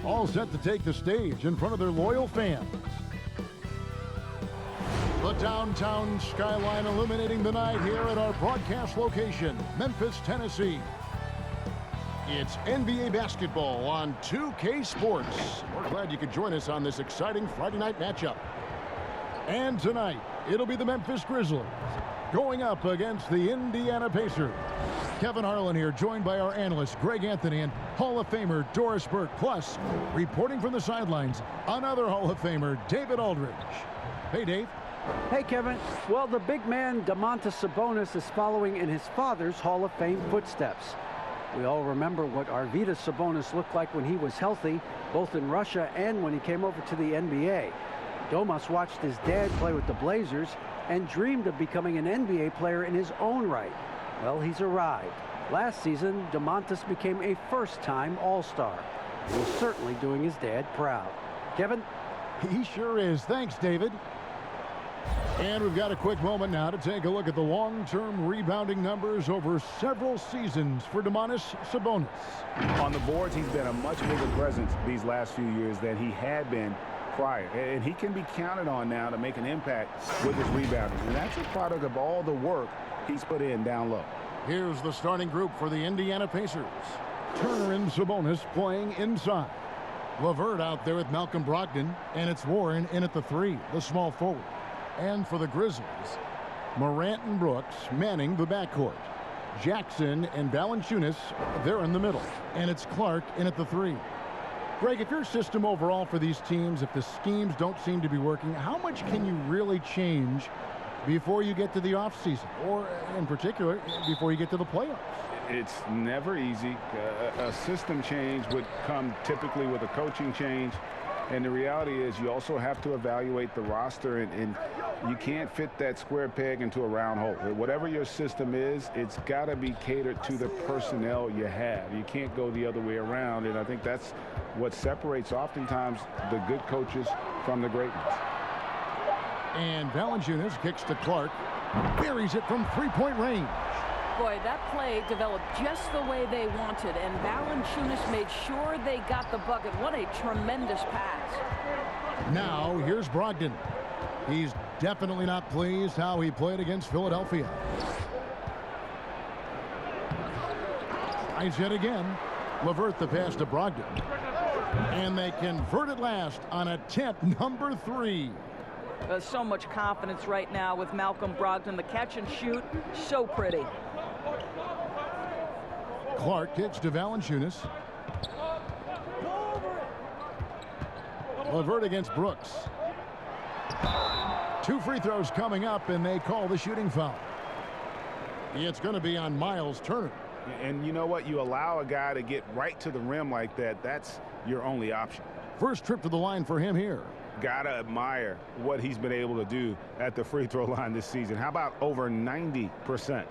all set to take the stage in front of their loyal fans. The downtown skyline illuminating the night here at our broadcast location, Memphis, Tennessee. It's NBA basketball on 2K Sports. We're glad you could join us on this exciting Friday night matchup. And tonight, it'll be the Memphis Grizzlies going up against the Indiana Pacers. Kevin Harlan here, joined by our analyst, Greg Anthony, and Hall of Famer Doris Burke. Plus, reporting from the sidelines, another Hall of Famer, David Aldridge. Hey, Dave. Hey, Kevin. Well, the big man, Domantas Sabonis, is following in his father's Hall of Fame footsteps. We all remember what Arvydas Sabonis looked like when he was healthy, both in Russia and when he came over to the NBA. Domas watched his dad play with the Blazers and dreamed of becoming an NBA player in his own right. Well, he's arrived. Last season, Domantas became a first-time All-Star. He's certainly doing his dad proud. Kevin? He sure is. Thanks, David. And we've got a quick moment now to take a look at the long-term rebounding numbers over several seasons for Domantas Sabonis. On the boards, he's been a much bigger presence these last few years than he had been prior. And he can be counted on now to make an impact with his rebounding. And that's a product of all the work he's put in down low. Here's the starting group for the Indiana Pacers. Turner and Sabonis playing inside. LeVert out there with Malcolm Brogdon, and it's Warren in at the 3, the small forward. And for the Grizzlies, Morant and Brooks manning the backcourt. Jackson and Valanciunas, they're in the middle. And it's Clark in at the 3. Greg, if your system overall for these teams, if the schemes don't seem to be working, how much can you really change before you get to the offseason? Or, in particular, before you get to the playoffs? It's never easy. A system change would come typically with a coaching change. And the reality is you also have to evaluate the roster, and you can't fit that square peg into a round hole. Whatever your system is, it's got to be catered to the personnel you have. You can't go the other way around, and I think that's what separates oftentimes the good coaches from the great ones. And Valanciunas kicks to Clark, buries it from three-point range. Boy, that play developed just the way they wanted, and Valanciunas made sure they got the bucket. What a tremendous pass. Now, here's Brogdon. He's definitely not pleased how he played against Philadelphia. Tries yet again. LeVert the pass to Brogdon. And they convert it last on attempt number 3. So much confidence right now with Malcolm Brogdon. The catch and shoot, so pretty. Clark kicks to Valanciunas. LeVert against Brooks. 2 free throws coming up, and they call the shooting foul. It's going to be on Miles Turner. And you know what? You allow a guy to get right to the rim like that, that's your only option. First trip to the line for him here. Gotta admire what he's been able to do at the free throw line this season. How about over 90%?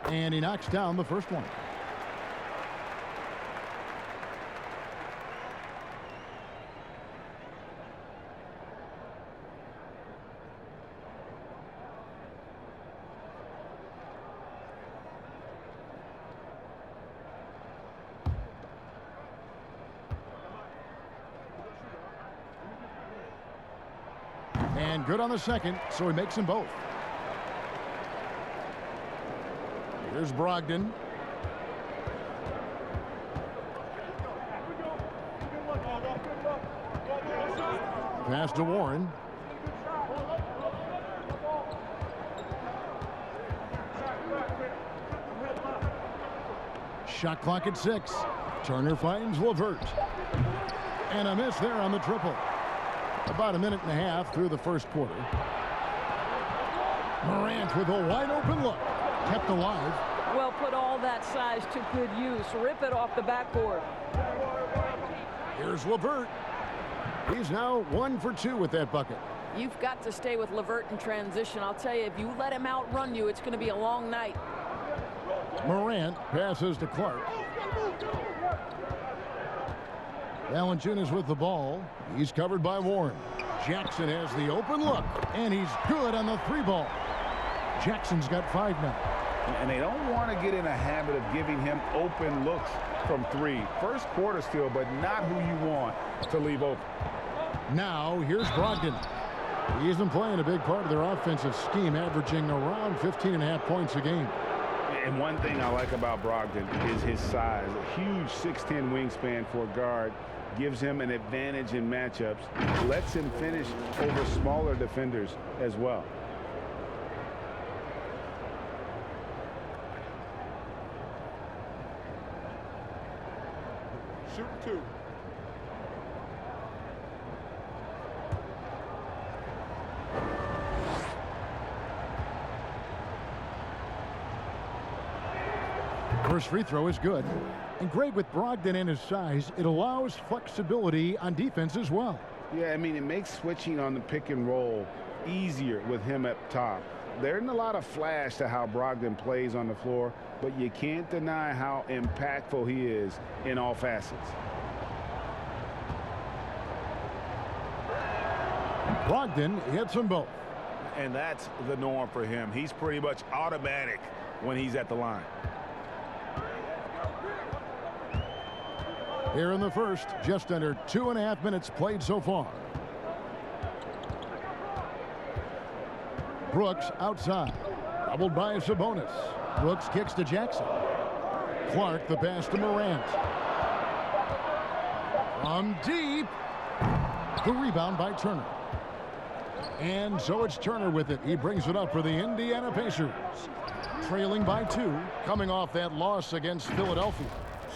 And he knocks down the first one. And good on the second, so he makes them both. Here's Brogdon. Pass to Warren. Shot clock at 6. Turner finds LeVert. And a miss there on the triple. About a minute and a half through the first quarter. Morant with a wide open look. Kept alive. Well, put all that size to good use. Rip it off the backboard. Here's LeVert. He's now 1 for 2 with that bucket. You've got to stay with LeVert in transition. I'll tell you, if you let him outrun you, it's going to be a long night. Morant passes to Clark. Valanciunas with the ball. He's covered by Warren. Jackson has the open look, and he's good on the 3-ball. Jackson's got 5 now. And they don't want to get in a habit of giving him open looks from 3. First quarter still, but not who you want to leave open. Now, here's Brogdon. He's been playing a big part of their offensive scheme, averaging around 15.5 points a game. And one thing I like about Brogdon is his size. A huge 6'10" wingspan for a guard. Gives him an advantage in matchups. Lets him finish over smaller defenders as well. Shoot 2. First free throw is good. And great with Brogdon and his size, it allows flexibility on defense as well. Yeah, I mean, it makes switching on the pick and roll easier with him up top. There isn't a lot of flash to how Brogdon plays on the floor, but you can't deny how impactful he is in all facets. Brogdon hits them both. And that's the norm for him. He's pretty much automatic when he's at the line. Here in the first, just under 2.5 minutes played so far. Brooks outside, doubled by Sabonis. Brooks kicks to Jackson. Clark the pass to Morant. From deep, the rebound by Turner. And so it's Turner with it. He brings it up for the Indiana Pacers. Trailing by 2, coming off that loss against Philadelphia.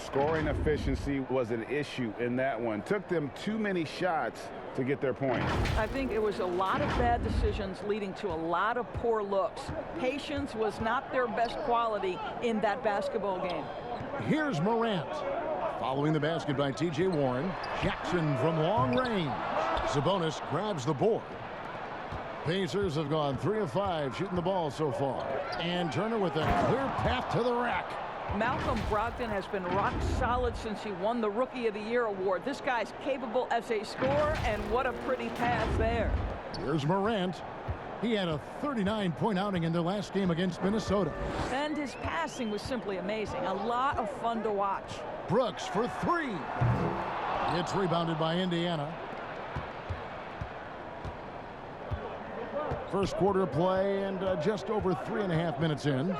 Scoring efficiency was an issue in that one. Took them too many shots to get their point. I think it was a lot of bad decisions leading to a lot of poor looks. Patience was not their best quality in that basketball game. Here's Morant. Following the basket by T.J. Warren. Jackson from long range. Sabonis grabs the board. Pacers have gone 3 of 5 shooting the ball so far. And Turner with a clear path to the rack. Malcolm Brogdon has been rock solid since he won the Rookie of the Year award. This guy's capable as a scorer, and what a pretty pass there. Here's Morant. He had a 39-point outing in their last game against Minnesota. And his passing was simply amazing. A lot of fun to watch. Brooks for 3. It's rebounded by Indiana. First quarter of play and just over 3.5 minutes in.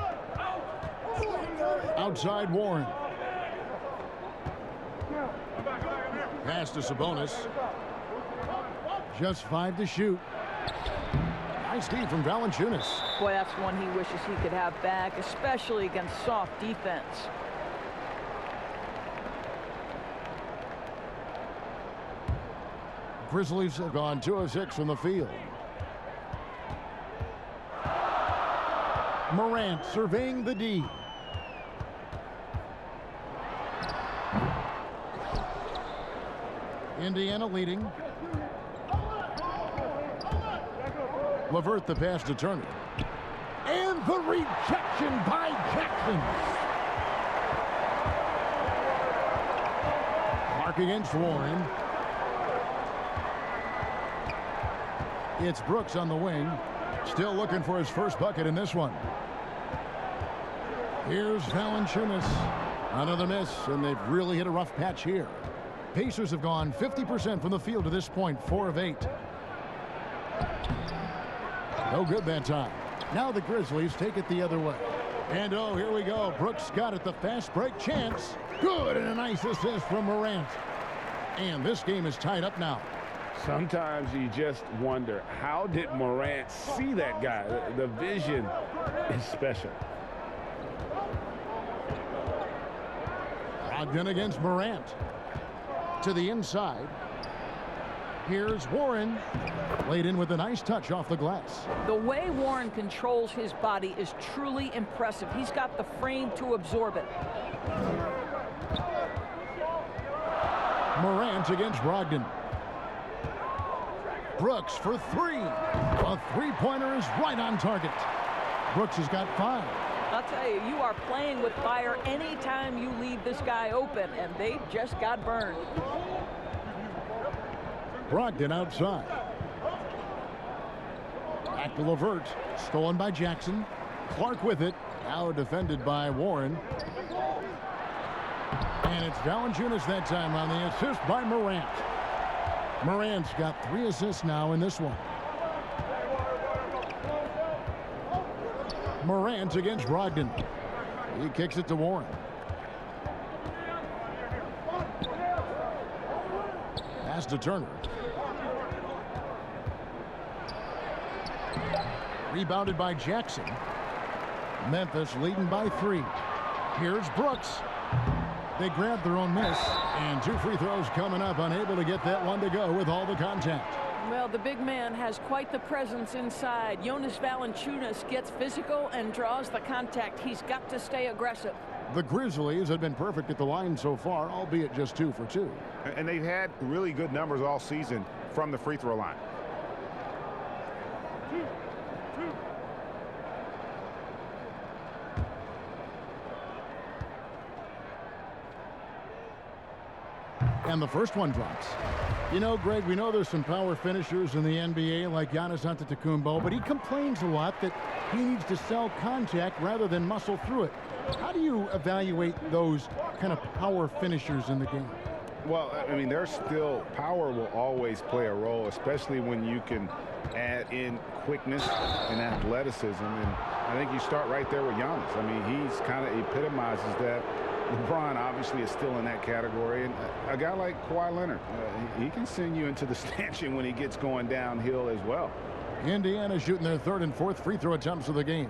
Outside Warren. Pass to Sabonis. Just 5 to shoot. Nice D from Valanciunas. Boy, that's one he wishes he could have back, especially against soft defense. Grizzlies have gone 2 of 6 from the field. Morant surveying the D. Indiana leading. LeVert the pass to Turner. And the rejection by Jackson. Clark against Warren. It's Brooks on the wing. Still looking for his first bucket in this one. Here's Valanciunas. Another miss, and they've really hit a rough patch here. Pacers have gone 50% from the field to this point, 4 of 8. No good that time. Now the Grizzlies take it the other way. And oh, here we go. Brooks got it, the fast break chance. Good, and a nice assist from Morant. And this game is tied up now. Sometimes you just wonder, how did Morant see that guy? The vision is special. Brogdon against Morant. To the inside. Here's Warren. Laid in with a nice touch off the glass. The way Warren controls his body is truly impressive. He's got the frame to absorb it. Morant against Brogdon. Brooks for 3. A three-pointer is right on target. Brooks has got 5. I'll tell you, you are playing with fire anytime you leave this guy open, and they just got burned. Brogdon outside. Back to Levert. Stolen by Jackson. Clark with it. Now defended by Warren. And it's Valanciunas that time on the assist by Morant. Morant's got 3 assists now in this one. Morant against Brogdon. He kicks it to Warren. Pass to Turner. Rebounded by Jackson. Memphis leading by 3. Here's Brooks. They grab their own miss, and 2 free throws coming up, unable to get that one to go with all the contact. Well, the big man has quite the presence inside. Jonas Valanciunas gets physical and draws the contact. He's got to stay aggressive. The Grizzlies have been perfect at the line so far, albeit just 2 for 2. And they've had really good numbers all season from the free throw line. And the first one drops. You know, Greg, we know there's some power finishers in the NBA like Giannis Antetokounmpo, but he complains a lot that he needs to sell contact rather than muscle through it. How do you evaluate those kind of power finishers in the game? Well, I mean, there's still power will always play a role, especially when you can add in quickness and athleticism. And I think you start right there with Giannis. I mean, he's kind of epitomizes that. LeBron obviously is still in that category, and a guy like Kawhi Leonard, he can send you into the stanchion when he gets going downhill as well. Indiana shooting their 3rd and 4th free throw attempts of the game.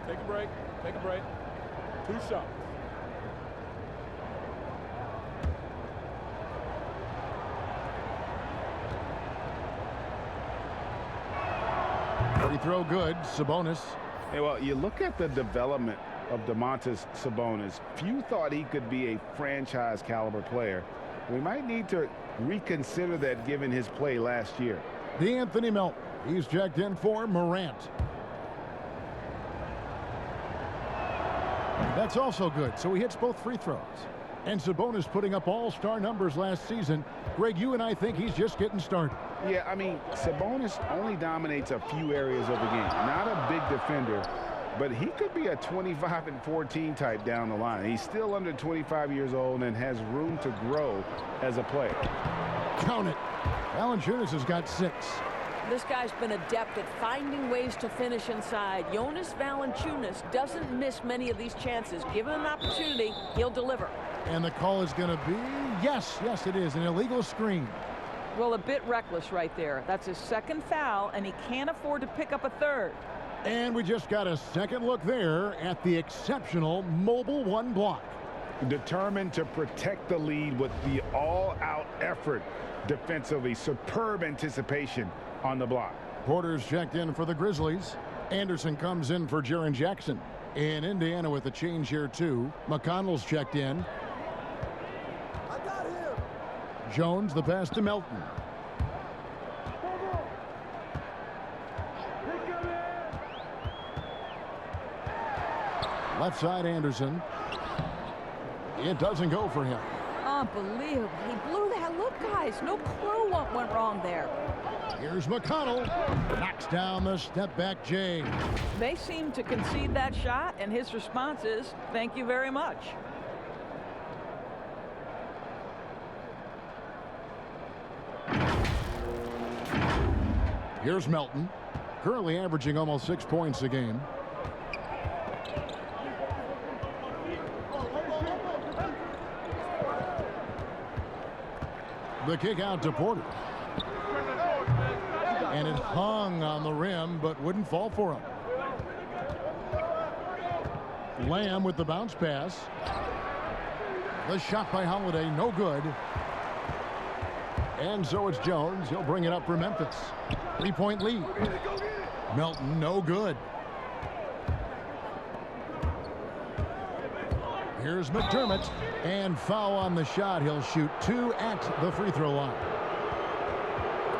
Take a break. Take a break. 2 shots. Free throw good. Sabonis. Hey, well, you look at the development of Domantas Sabonis. Few thought he could be a franchise caliber player. We might need to reconsider that given his play last year. D'Anthony Melton. He's checked in for Morant. That's also good. So he hits both free throws. And Sabonis putting up all-star numbers last season. Greg, you and I think he's just getting started. Yeah, I mean, Sabonis only dominates a few areas of the game. Not a big defender, but he could be a 25 and 14 type down the line. He's still under 25 years old and has room to grow as a player. Count it. Valanciunas has got 6. This guy's been adept at finding ways to finish inside. Jonas Valanciunas doesn't miss many of these chances. Given an opportunity, he'll deliver. And the call is going to be, yes, it is, an illegal screen. Well, a bit reckless right there. That's his 2nd foul, and he can't afford to pick up a 3rd. And we just got a second look there at the exceptional mobile 1 block. Determined to protect the lead with the all-out effort defensively. Superb anticipation on the block. Porter's checked in for the Grizzlies. Anderson comes in for Jaren Jackson. In Indiana with a change here too. McConnell's checked in. I got him. Jones, the pass to Melton. Left side Anderson. It doesn't go for him. Unbelievable. He blew that. Look, guys, no clue what went wrong there. Here's McConnell. Knocks down the step back Jay. They seem to concede that shot, and his response is, thank you very much. Here's Melton. Currently averaging almost 6 points a game. The kick out to Porter. And it hung on the rim, but wouldn't fall for him. Lamb with the bounce pass. The shot by Holiday, no good. And so it's Jones. He'll bring it up for Memphis. 3-point lead. Melton, no good. Here's McDermott, and foul on the shot. He'll shoot 2 at the free throw line.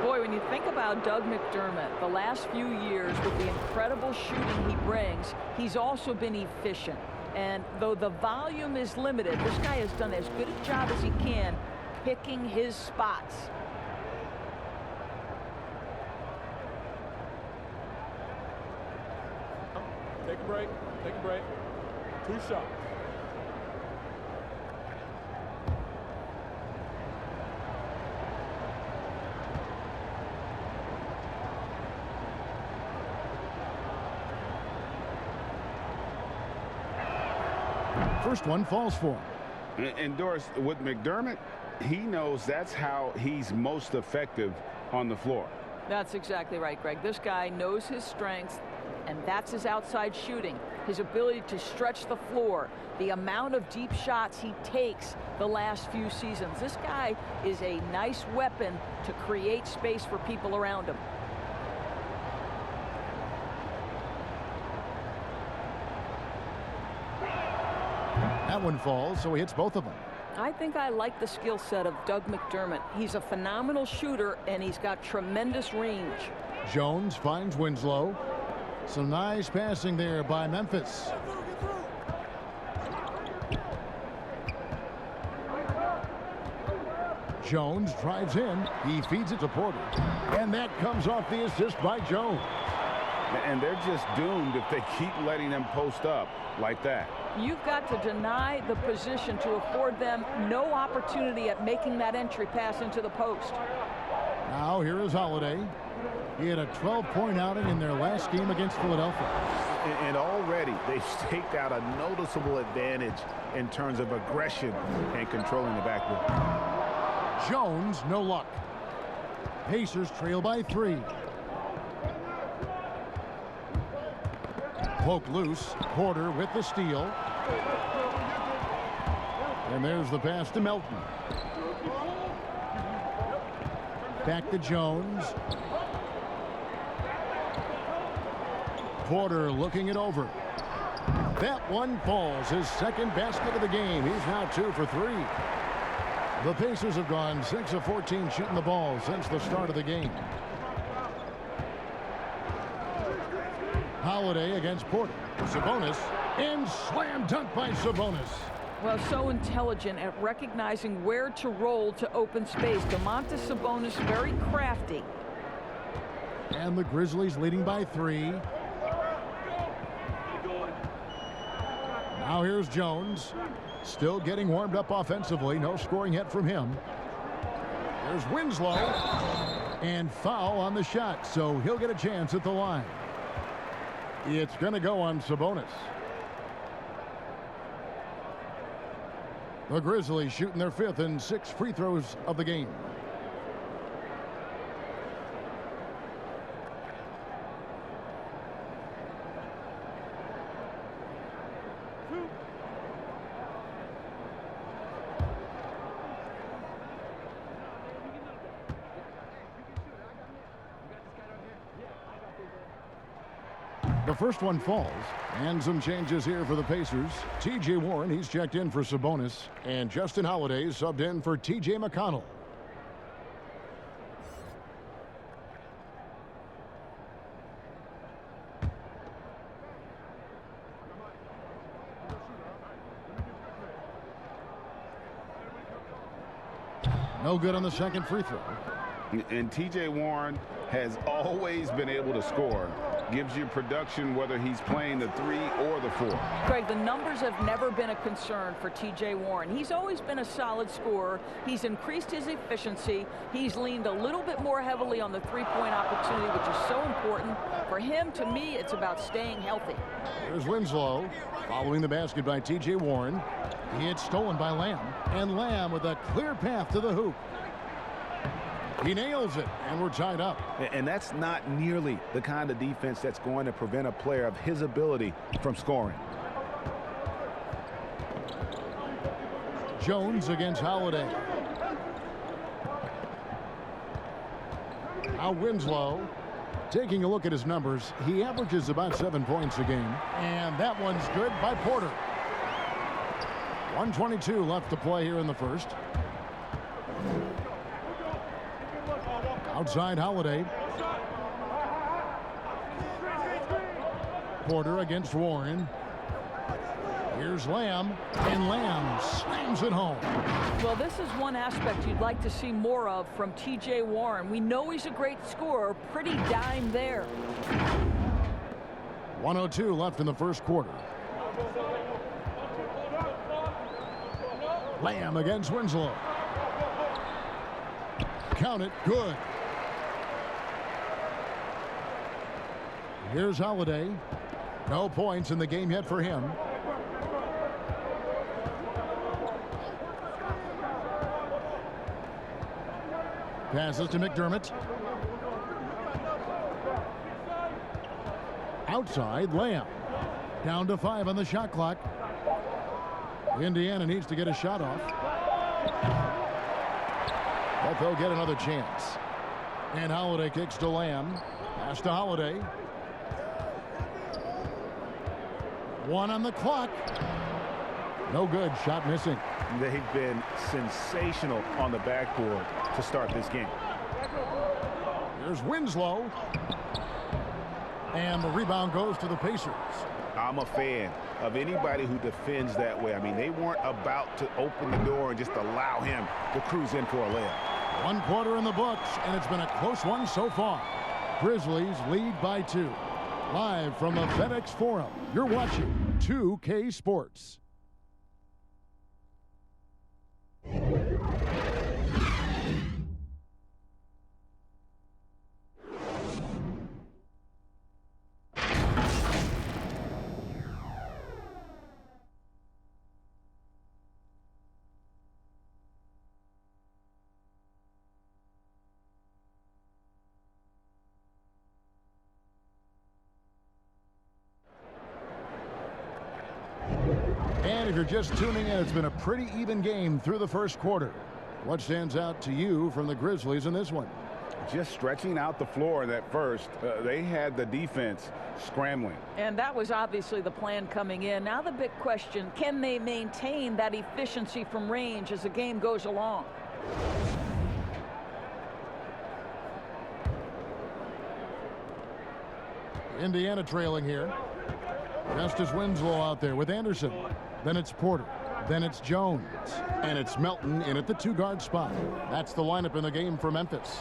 Boy, when you think about Doug McDermott, the last few years with the incredible shooting he brings, he's also been efficient. And though the volume is limited, this guy has done as good a job as he can picking his spots. a break. Take a break. 2 shots. First one falls for him. And Doris, with McDermott, he knows that's how he's most effective on the floor. That's exactly right, Greg. This guy knows his strengths, and that's his outside shooting, his ability to stretch the floor, the amount of deep shots he takes the last few seasons. This guy is a nice weapon to create space for people around him. That one falls, so he hits both of them. I think I like the skill set of Doug McDermott. He's a phenomenal shooter, and he's got tremendous range. Jones finds Winslow. Some nice passing there by Memphis. Jones drives in. He feeds it to Porter. And that comes off the assist by Jones. And they're just doomed if they keep letting them post up like that. You've got to deny the position to afford them no opportunity at making that entry pass into the post. Now here is Holiday. He had a 12-point outing in their last game against Philadelphia. And already they've staked out a noticeable advantage in terms of aggression and controlling the backboard. Jones, no luck. Pacers trail by 3. Poke loose. Porter with the steal. And there's the pass to Melton. Back to Jones. Porter looking it over. That one falls. His second basket of the game. He's now 2 for 3. The Pacers have gone 6 of 14 shooting the ball since the start of the game. Holiday against Porter. Sabonis, and slam dunk by Sabonis. Well, so intelligent at recognizing where to roll to open space. Domantas Sabonis, very crafty. And the Grizzlies leading by 3. Now here's Jones. Still getting warmed up offensively. No scoring yet from him. There's Winslow. And foul on the shot, so he'll get a chance at the line. It's going to go on Sabonis. The Grizzlies shooting their 5th and 6th free throws of the game. The first one falls, and some changes here for the Pacers. T.J. Warren, he's checked in for Sabonis, and Justin Holiday subbed in for T.J. McConnell. No good on the second free throw. And T.J. Warren has always been able to score. Gives you production whether he's playing the 3 or the 4. Greg, the numbers have never been a concern for T.J. Warren. He's always been a solid scorer. He's increased his efficiency. He's leaned a little bit more heavily on the three-point opportunity, which is so important. For him, to me, it's about staying healthy. There's Winslow following the basket by T.J. Warren. He hits stolen by Lamb, and Lamb with a clear path to the hoop. He nails it, and we're tied up. And that's not nearly the kind of defense that's going to prevent a player of his ability from scoring. Jones against Holiday. Now Winslow. Taking a look at his numbers, he averages about 7 points a game. And that one's good by Porter. 1:22 left to play here in the first. Outside Holiday. Porter against Warren. Here's Lamb, and Lamb slams it home. Well, this is one aspect you'd like to see more of from T.J. Warren. We know he's a great scorer, pretty dime there. 1:02 left in the first quarter. Lamb against Winslow. Count it. Good. Here's Holiday. No points in the game yet for him. Passes to McDermott. Outside, Lamb. Down to 5 on the shot clock. Indiana needs to get a shot off. But they'll get another chance. And Holiday kicks to Lamb. Pass to Holiday. 1 on the clock. No good. Shot missing. They've been sensational on the backboard to start this game. Here's Winslow. And the rebound goes to the Pacers. I'm a fan of anybody who defends that way. I mean, they weren't about to open the door and just allow him to cruise in for a layup. 1 quarter in the books, and it's been a close one so far. Grizzlies lead by 2. Live from the FedEx Forum, you're watching 2K Sports. And if you're just tuning in, it's been a pretty even game through the first quarter. What stands out to you from the Grizzlies in this one? Just stretching out the floor in that first. They had the defense scrambling. And that was obviously the plan coming in. Now the big question, can they maintain that efficiency from range as the game goes along? Indiana trailing here. Just as Winslow out there with Anderson. Then it's Porter. Then it's Jones. And it's Melton in at the 2-guard spot. That's the lineup in the game for Memphis.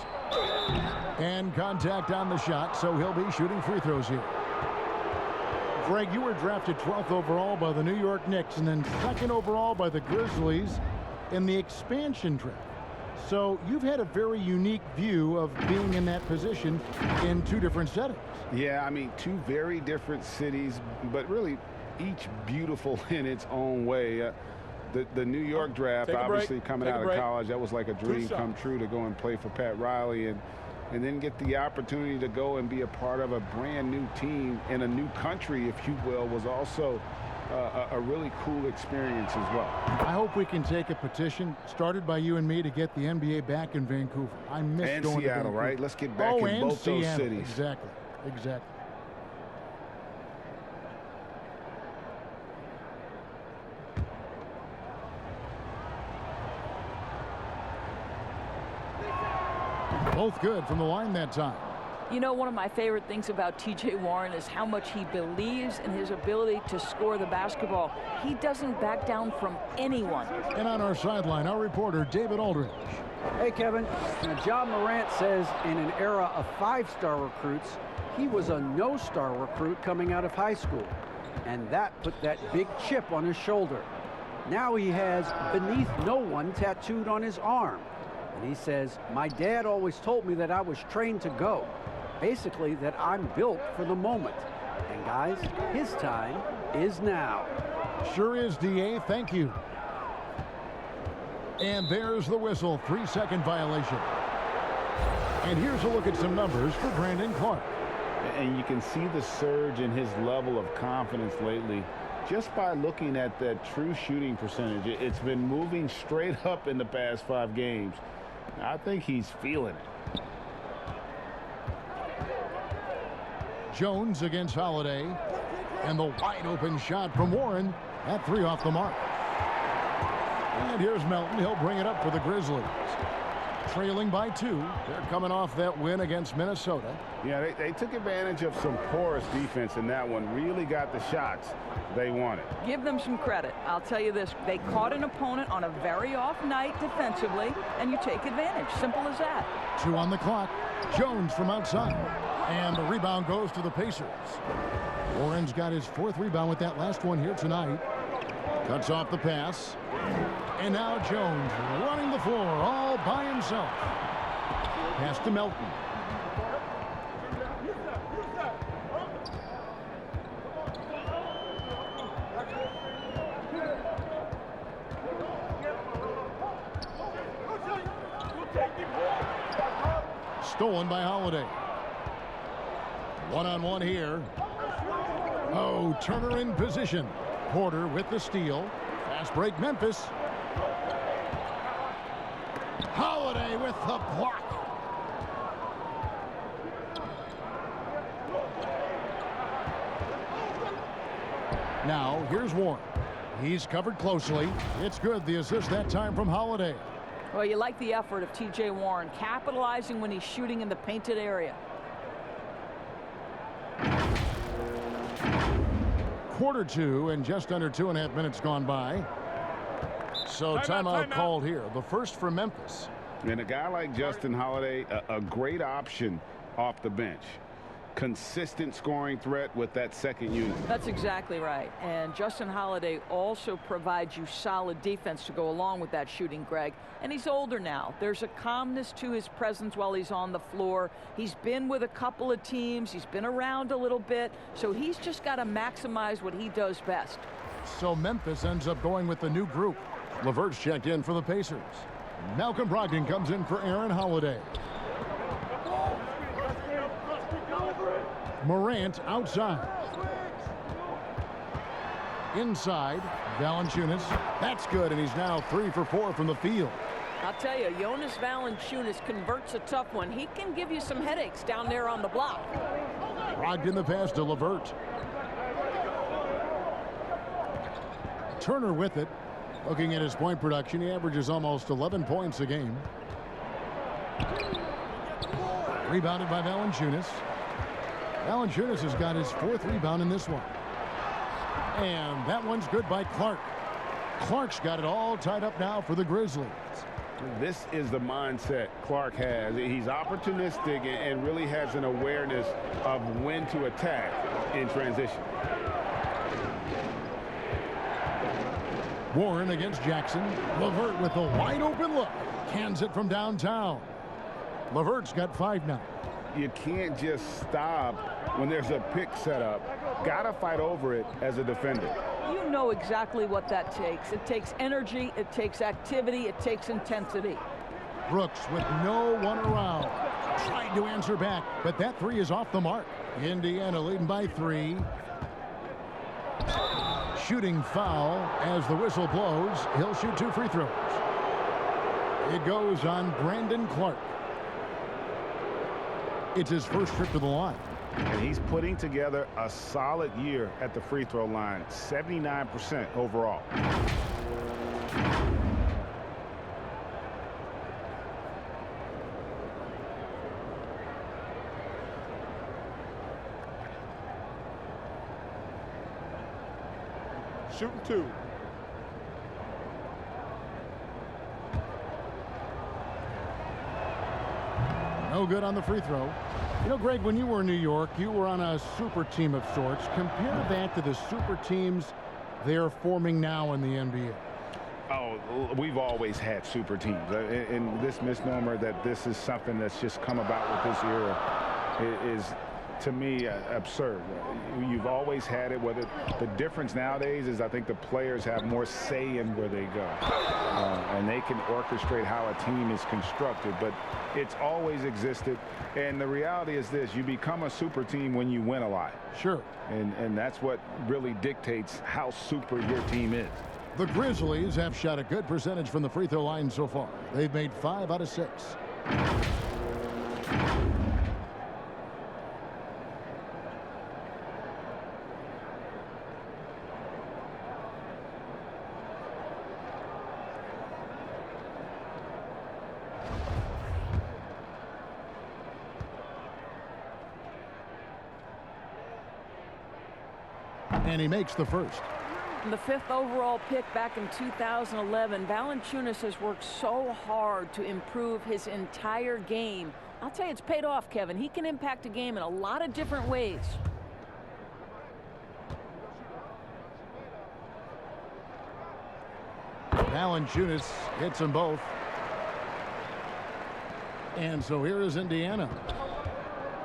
And contact on the shot, so he'll be shooting free throws here. Greg, you were drafted 12th overall by the New York Knicks and then 2nd overall by the Grizzlies in the expansion draft. So you've had a very unique view of being in that position in 2 different settings. Yeah, I mean, 2 very different cities, but really each beautiful in its own way. The New York draft, obviously coming out of college, that was like a dream come true to go and play for Pat Riley and then get the opportunity to go and be a part of a brand new team in a new country, if you will, was also a really cool experience as well. I hope we can take a petition started by you and me to get the NBA back in Vancouver. I miss and going Seattle, to Vancouver. right? Let's get back in both those cities. Exactly. Exactly. Both good from the line that time. You know, one of my favorite things about T.J. Warren is how much he believes in his ability to score the basketball. He doesn't back down from anyone. And on our sideline, our reporter, David Aldridge. Hey, Kevin. Now, John Morant says in an era of 5-star recruits, he was a no-star recruit coming out of high school. And that put that big chip on his shoulder. Now he has beneath no one tattooed on his arm. And he says, my dad always told me that I was trained to go. Basically, that I'm built for the moment. And guys, his time is now. Sure is, DA. Thank you. And there's the whistle. 3-second violation. And here's a look at some numbers for Brandon Clark. And you can see the surge in his level of confidence lately just by looking at that true shooting percentage. It's been moving straight up in the past 5 games. I think he's feeling it. Jones against Holiday. And the wide open shot from Warren. That 3 off the mark. And here's Melton. He'll bring it up for the Grizzlies. Trailing by 2. They're coming off that win against Minnesota. Yeah, they took advantage of some porous defense in that one. Really got the shots they wanted. Give them some credit. I'll tell you this. They caught an opponent on a very off night defensively, and you take advantage. Simple as that. 2 on the clock. Jones from outside. And the rebound goes to the Pacers. Warren's got his 4th rebound with that last one here tonight. Cuts off the pass. And now Jones running the floor all by himself. Pass to Melton. Stolen by Holiday. One-on-one here. Oh, Turner in position. Porter with the steal. Fast break, Memphis. Holiday with the block. Now, here's Warren. He's covered closely. It's good, the assist that time from Holiday. Well, you like the effort of T.J. Warren, capitalizing when he's shooting in the painted area. Quarter 2 and just under 2.5 minutes gone by. So timeout called here. The first for Memphis. And a guy like Justin Holiday, a great option off the bench. Consistent scoring threat with that second unit. That's exactly right. And Justin Holiday also provides you solid defense to go along with that shooting, Greg. And he's older now. There's a calmness to his presence while he's on the floor. He's been with a couple of teams. He's been around a little bit. So he's just got to maximize what he does best. So Memphis ends up going with the new group. LeVert's checked in for the Pacers. Malcolm Brogdon comes in for Aaron Holiday. Morant outside. Inside, Valanciunas. That's good, and he's now 3 for 4 from the field. I'll tell you, Jonas Valanciunas converts a tough one. He can give you some headaches down there on the block. Brogdon the pass to LeVert. Turner with it. Looking at his point production, he averages almost 11 points a game. Rebounded by Valanciunas. Valanciunas has got his 4th rebound in this one. And that one's good by Clark. Clark's got it all tied up now for the Grizzlies. This is the mindset Clark has. He's opportunistic and really has an awareness of when to attack in transition. Warren against Jackson. LeVert with a wide open look. Cans it from downtown. LeVert's got 5 now. You can't just stop when there's a pick set up. Gotta fight over it as a defender. You know exactly what that takes. It takes energy, it takes activity, it takes intensity. Brooks with no one around. Trying to answer back, but that 3 is off the mark. Indiana leading by 3. Shooting foul as the whistle blows. He'll shoot 2 free throws. It goes on Brandon Clark. It's his first trip to the line. And he's putting together a solid year at the free throw line. 79% overall. Shooting 2. No good on the free throw. You know, Greg, when you were in New York, you were on a super team of sorts. Compare that to the super teams they're forming now in the NBA. Oh, we've always had super teams. And this misnomer that this is something that's just come about with this era is, to me, absurd. You've always had it. Whether the difference nowadays is I think the players have more say in where they go. And they can orchestrate how a team is constructed. But it's always existed. And the reality is this. You become a super team when you win a lot. Sure. And that's what really dictates how super your team is. The Grizzlies have shot a good percentage from the free throw line so far. They've made 5 out of 6. And he makes the first. And the 5th overall pick back in 2011, Valanciunas has worked so hard to improve his entire game. I'll tell you, it's paid off, Kevin. He can impact a game in a lot of different ways. Valanciunas hits them both. And so here is Indiana.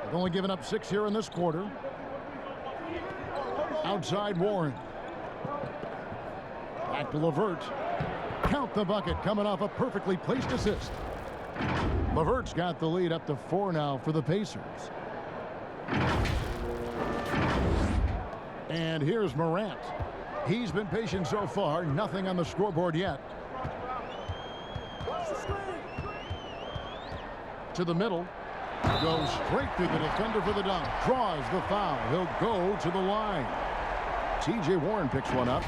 They've only given up 6 here in this quarter. Outside Warren. Back to LeVert. Count the bucket, coming off a perfectly placed assist. LeVert's got the lead up to 4 now for the Pacers. And here's Morant. He's been patient so far, nothing on the scoreboard yet. To the middle. Goes straight through the defender for the dunk. Draws the foul. He'll go to the line. T.J. Warren picks one up.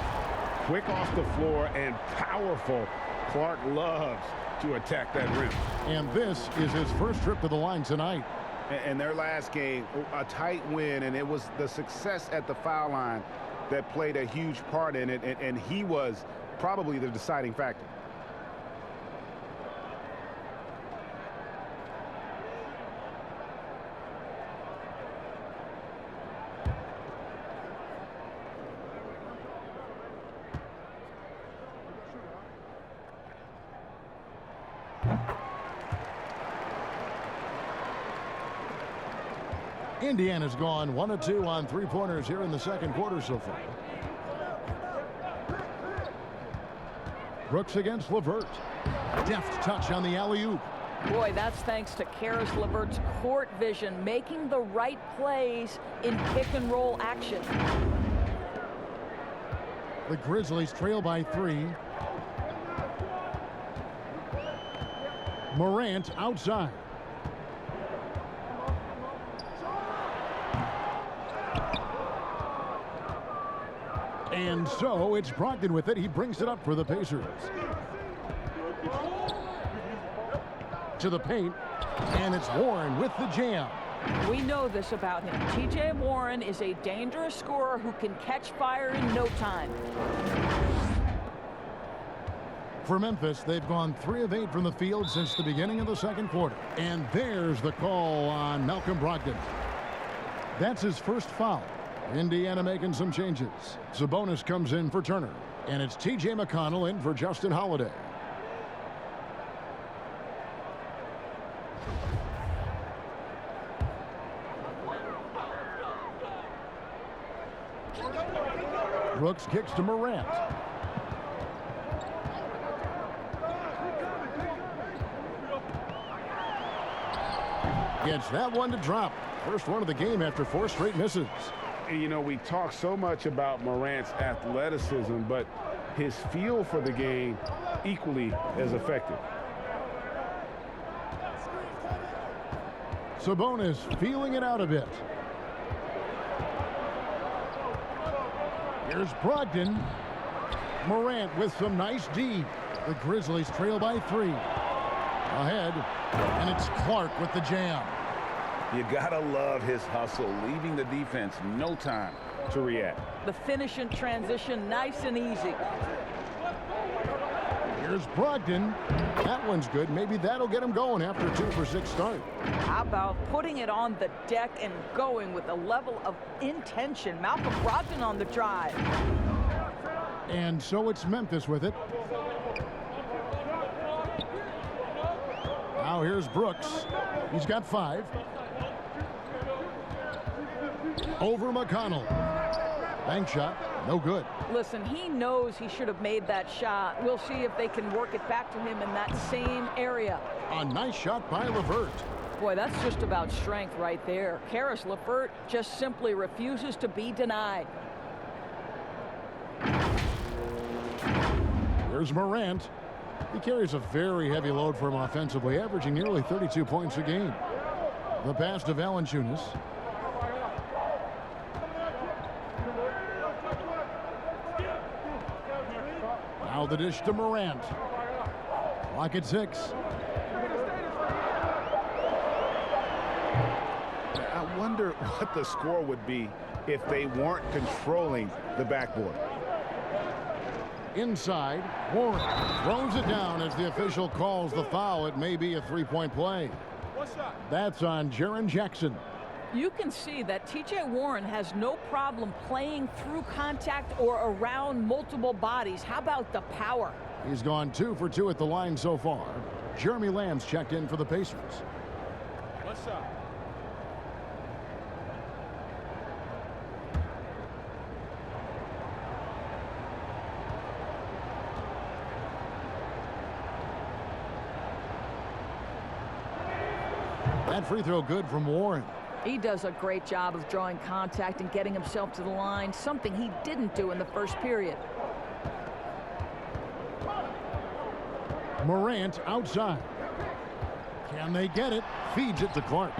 Quick off the floor and powerful. Clark loves to attack that rim. And this is his first trip to the line tonight. And their last game, a tight win, and it was the success at the foul line that played a huge part in it, and he was probably the deciding factor. Indiana's gone 1 of 2 on three-pointers here in the second quarter so far. Brooks against LeVert. Deft touch on the alley-oop. Boy, that's thanks to Karis LeVert's court vision, making the right plays in pick-and-roll action. The Grizzlies trail by 3. Morant outside. And so it's Brogdon with it. He brings it up for the Pacers. To the paint. And it's Warren with the jam. We know this about him. T.J. Warren is a dangerous scorer who can catch fire in no time. For Memphis, they've gone 3 of 8 from the field since the beginning of the second quarter. And there's the call on Malcolm Brogdon. That's his first foul. Indiana making some changes. Sabonis comes in for Turner. And it's T.J. McConnell in for Justin Holiday. Brooks kicks to Morant. Gets that one to drop. First one of the game after 4 straight misses. You know, we talk so much about Morant's athleticism, but his feel for the game equally as effective. Sabonis feeling it out a bit. Here's Brogdon. Morant with some nice D. The Grizzlies trail by 3. Ahead, and it's Clark with the jam. You gotta love his hustle, leaving the defense no time to react. The finish in transition, nice and easy. Here's Brogdon. That one's good. Maybe that'll get him going after a 2 for 6 start. How about putting it on the deck and going with a level of intention? Malcolm Brogdon on the drive. And so it's Memphis with it. Now here's Brooks. He's got 5. Over McConnell. Bank shot, no good. Listen, he knows he should have made that shot. We'll see if they can work it back to him in that same area. A nice shot by LeVert. Boy, that's just about strength right there. Karis LeVert just simply refuses to be denied. Here's Morant. He carries a very heavy load for him offensively, averaging nearly 32 points a game. The pass to Valanciunas. Now the dish to Morant. Clock at 6. I wonder what the score would be if they weren't controlling the backboard. Inside, Warren throws it down as the official calls the foul. It may be a three-point play. That's on Jaren Jackson. You can see that T.J. Warren has no problem playing through contact or around multiple bodies. How about the power? He's gone 2 for 2 at the line so far. Jeremy Lamb's checked in for the Pacers. What's up? That free throw good from Warren. He does a great job of drawing contact and getting himself to the line, something he didn't do in the first period. Morant outside. Can they get it? Feeds it to Clark.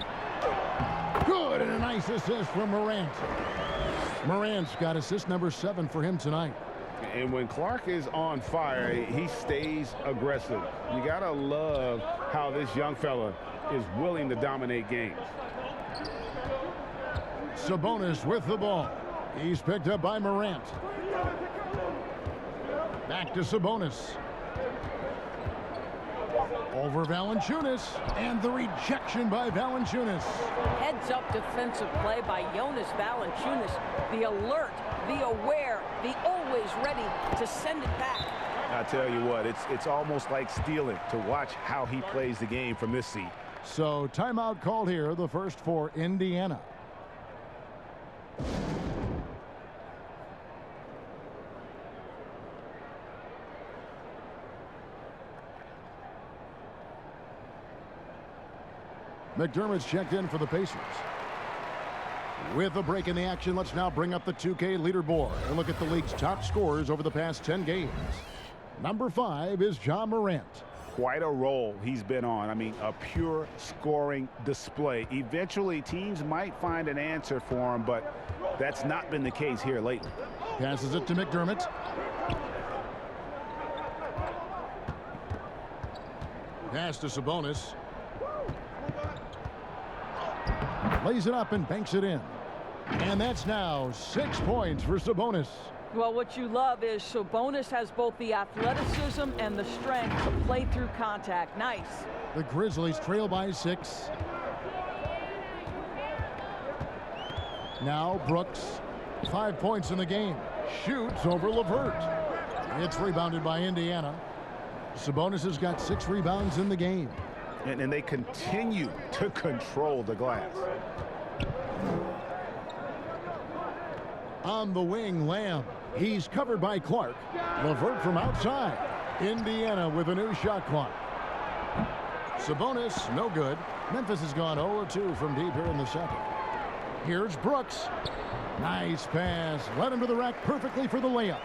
Good, and a nice assist from Morant. Morant's got assist number 7 for him tonight. And when Clark is on fire, he stays aggressive. You got to love how this young fella is willing to dominate games. Sabonis with the ball. He's picked up by Morant. Back to Sabonis. Over Valanciunas, and the rejection by Valanciunas. Heads-up defensive play by Jonas Valanciunas. The alert, the aware, the always ready to send it back. I tell you what, it's almost like stealing to watch how he plays the game from this seat. So timeout called here, the first for Indiana. McDermott's checked in for the Pacers. With a break in the action, let's now bring up the 2K leaderboard and look at the league's top scorers over the past 10 games. Number 5 is Ja Morant. Quite a role he's been on. I mean, a pure scoring display. Eventually, teams might find an answer for him, but that's not been the case here lately. Passes it to McDermott. Pass to Sabonis. Lays it up and banks it in. And that's now 6 points for Sabonis. Well, what you love is Sabonis has both the athleticism and the strength to play through contact. Nice. The Grizzlies trail by 6. Now Brooks, 5 points in the game. Shoots over LeVert. It's rebounded by Indiana. Sabonis has got 6 rebounds in the game. And they continue to control the glass. On the wing, Lamb. He's covered by Clark. LeVert from outside. Indiana with a new shot clock. Sabonis, no good. Memphis has gone 0-2 from deep here in the second. Here's Brooks. Nice pass. Led him to the rack perfectly for the layup.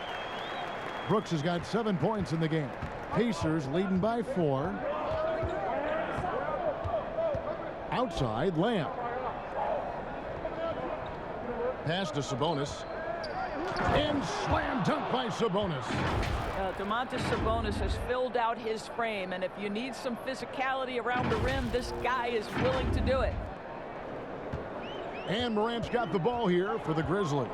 Brooks has got 7 points in the game. Pacers leading by 4. Outside, Lamb. Pass to Sabonis. And slam dunk by Sabonis. Domantas Sabonis has filled out his frame, and if you need some physicality around the rim, this guy is willing to do it. And Morant's got the ball here for the Grizzlies.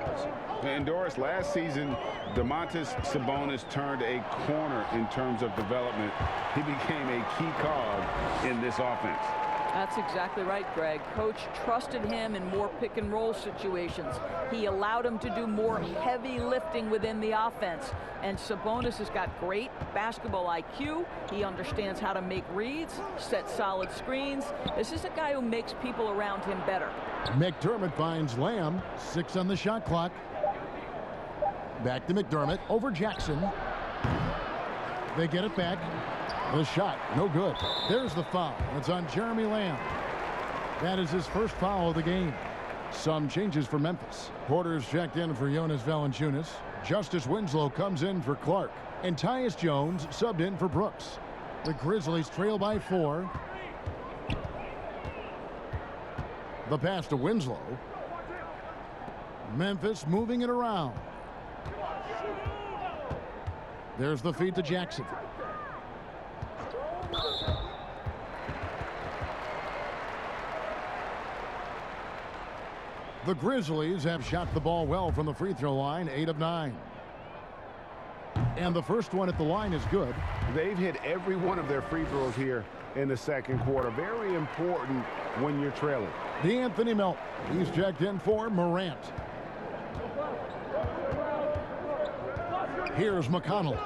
And Doris, last season, Domantas Sabonis turned a corner in terms of development. He became a key cog in this offense. That's exactly right, Greg. Coach trusted him in more pick-and-roll situations. He allowed him to do more heavy lifting within the offense. And Sabonis has got great basketball IQ. He understands how to make reads, set solid screens. This is a guy who makes people around him better. McDermott finds Lamb. 6 on the shot clock. Back to McDermott. Over Jackson. They get it back. The shot, no good. There's the foul. It's on Jeremy Lamb. That is his first foul of the game. Some changes for Memphis. Porter's checked in for Jonas Valanciunas. Justice Winslow comes in for Clark. And Tyus Jones subbed in for Brooks. The Grizzlies trail by 4. The pass to Winslow. Memphis moving it around. There's the feed to Jackson. The Grizzlies have shot the ball well from the free throw line, 8 of 9. And the first one at the line is good. They've hit every one of their free throws here in the second quarter. Very important when you're trailing. D'Anthony Melton. He's checked in for Morant. Here's McConnell.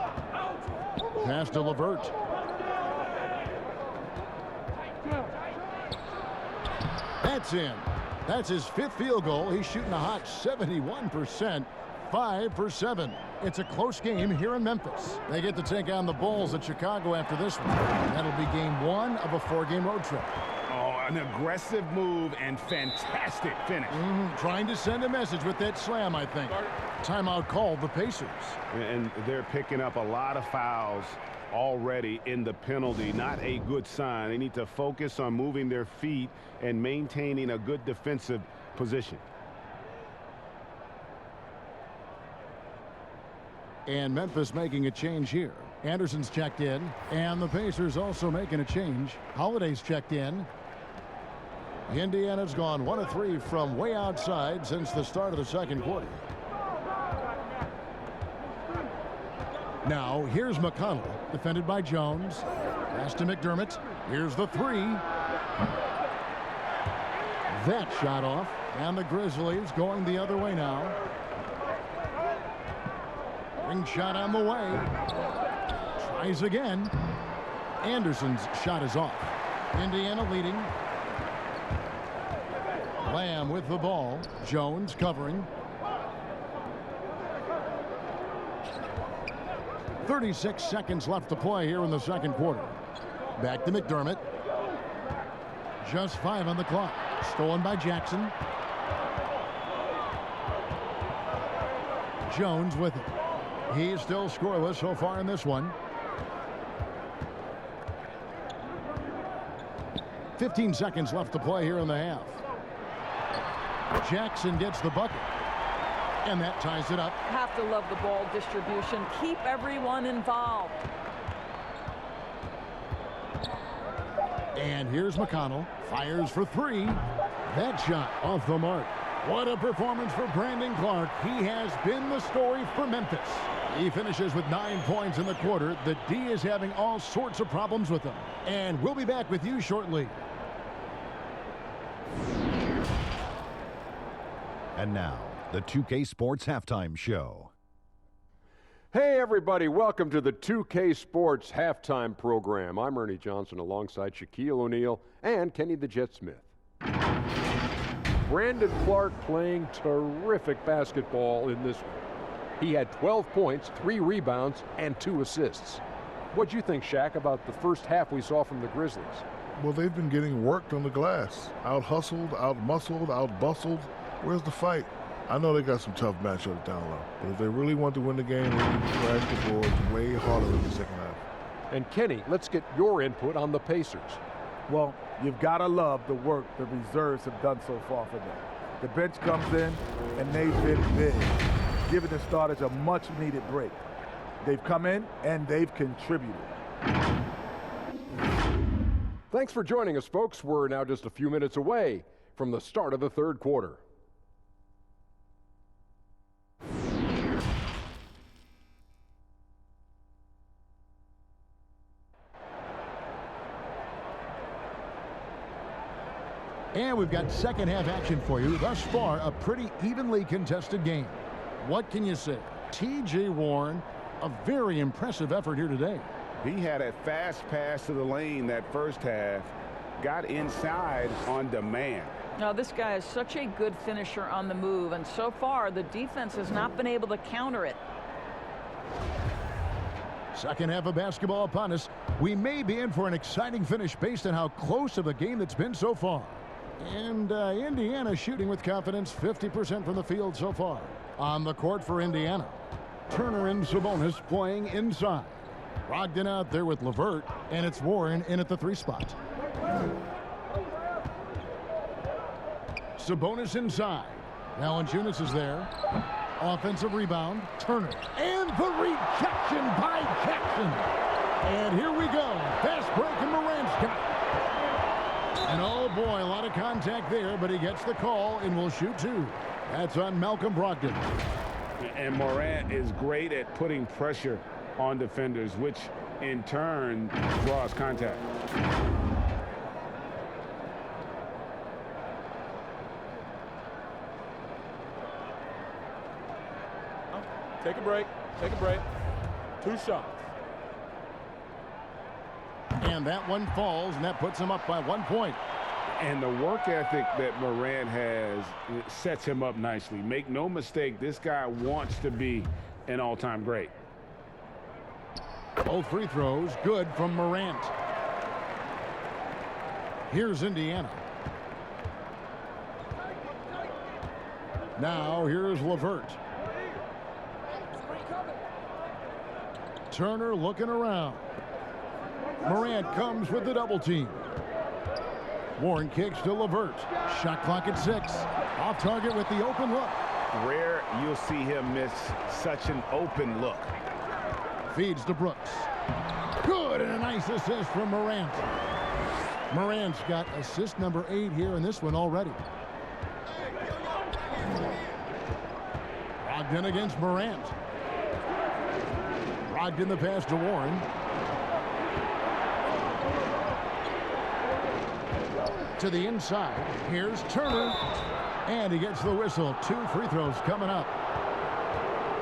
Pass to LeVert. That's in. That's his 5th field goal. He's shooting a hot 71%. 5 for 7. It's a close game here in Memphis. They get to take on the Bulls at Chicago after this one. That'll be game 1 of a 4-game road trip. Oh, an aggressive move and fantastic finish. Trying to send a message with that slam, I think. Timeout called the Pacers. And they're picking up a lot of fouls already in the penalty. Not a good sign. They need to focus on moving their feet and maintaining a good defensive position. And Memphis making a change here. Anderson's checked in, and the Pacers also making a change. Holiday's checked in. Indiana's gone 1 of 3 from way outside since the start of the second quarter. Now, here's McConnell, defended by Jones. Pass to McDermott. Here's the 3. That shot off, and the Grizzlies going the other way now. Ring shot on the way. Tries again. Anderson's shot is off. Indiana leading. Lamb with the ball. Jones covering. 36 seconds left to play here in the second quarter. Back to McDermott. Just 5 on the clock. Stolen by Jackson. Jones with it. He's still scoreless so far in this one. 15 seconds left to play here in the half. Jackson gets the bucket. And that ties it up. Have to love the ball distribution. Keep everyone involved. And here's McConnell. Fires for 3. That shot off the mark. What a performance for Brandon Clark. He has been the story for Memphis. He finishes with 9 points in the quarter. The D is having all sorts of problems with him. And we'll be back with you shortly. And now, the 2K Sports Halftime Show. Hey, everybody. Welcome to the 2K Sports Halftime Program. I'm Ernie Johnson alongside Shaquille O'Neal and Kenny the Jet Smith. Brandon Clark playing terrific basketball in this one. He had 12 points, 3 rebounds, and 2 assists. What'd you think, Shaq, about the first half we saw from the Grizzlies? Well, they've been getting worked on the glass. Out-hustled, out-muscled, out-bustled. Where's the fight? I know they got some tough matchups down low, but if they really want to win the game, they need to crash the boards way harder in the second half. And Kenny, let's get your input on the Pacers. Well, you've got to love the work the reserves have done so far for them. The bench comes in, and they've been big, giving the starters a much-needed break. They've come in, and they've contributed. Thanks for joining us, folks. We're now just a few minutes away from the start of the third quarter. And we've got second half action for you. Thus far, a pretty evenly contested game. What can you say? T.J. Warren, a very impressive effort here today. He had a fast pass to the lane that first half. Got inside on demand. Now, this guy is such a good finisher on the move, and so far the defense has not been able to counter it. Second half of basketball upon us. We may be in for an exciting finish based on how close of a game that's been so far. And Indiana shooting with confidence, 50% from the field so far. On the court for Indiana, Turner and Sabonis playing inside. Brogdon out there with LeVert, and it's Warren in at the 3 spot. Sabonis inside. Valanciunas is there. Offensive rebound. Turner. And the rejection by Jackson. And here we go. Fast break, and Morant's got it. And oh boy, a lot of contact there, but he gets the call and will shoot 2. That's on Malcolm Brogdon. And Morant is great at putting pressure on defenders, which in turn draws contact. Take a break. Take a break. 2 shots. And that one falls, and that puts him up by 1 point. And the work ethic that Morant has sets him up nicely. Make no mistake, this guy wants to be an all-time great. Both free throws good from Morant. Here's Indiana. Now here's LeVert. Turner looking around. Morant comes with the double team. Warren kicks to LeVert. Shot clock at 6. Off target with the open look. Rare you'll see him miss such an open look. Feeds to Brooks. Good, and a nice assist from Morant. Morant's got assist number 8 here in this one already. Brogdon against Morant. Brogdon the pass to Warren. To the inside. Here's Turner. And he gets the whistle. 2 free throws coming up.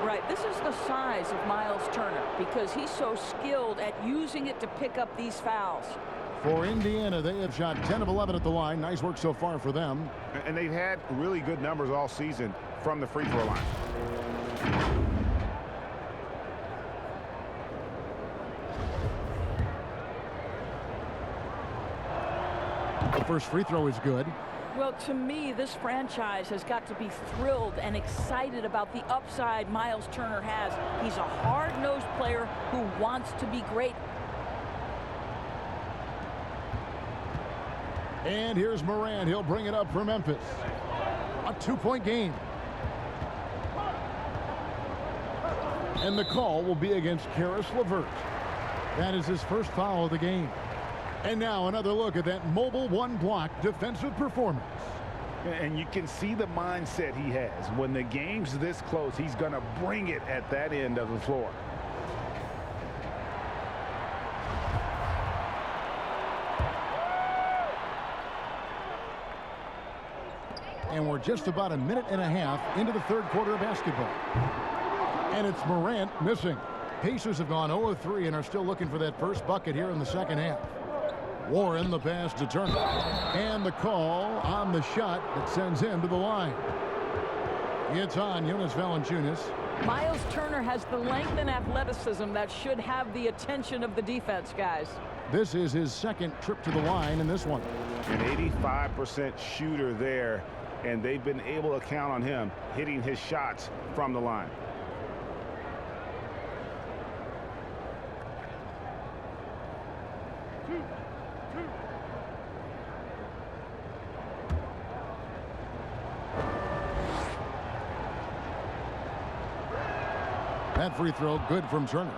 Right, this is the size of Miles Turner because he's so skilled at using it to pick up these fouls. For Indiana, they have shot 10 of 11 at the line. Nice work so far for them. And they've had really good numbers all season from the free throw line. The first free throw is good. Well, to me, this franchise has got to be thrilled and excited about the upside Miles Turner has. He's a hard-nosed player who wants to be great. And here's Morant. He'll bring it up for Memphis. A 2-point game. And the call will be against Karis LeVert. That is his first foul of the game. And now another look at that mobile one-block defensive performance. And you can see the mindset he has. When the game's this close, he's going to bring it at that end of the floor. And we're just about a minute and a half into the third quarter of basketball. And it's Morant missing. Pacers have gone 0 of 3 and are still looking for that first bucket here in the second half. Warren the pass to Turner. And the call on the shot that sends him to the line. It's on Jonas Valanciunas. Miles Turner has the length and athleticism that should have the attention of the defense, guys. This is his second trip to the line in this one. An 85% shooter there, and they've been able to count on him hitting his shots from the line. That free throw good from Turner.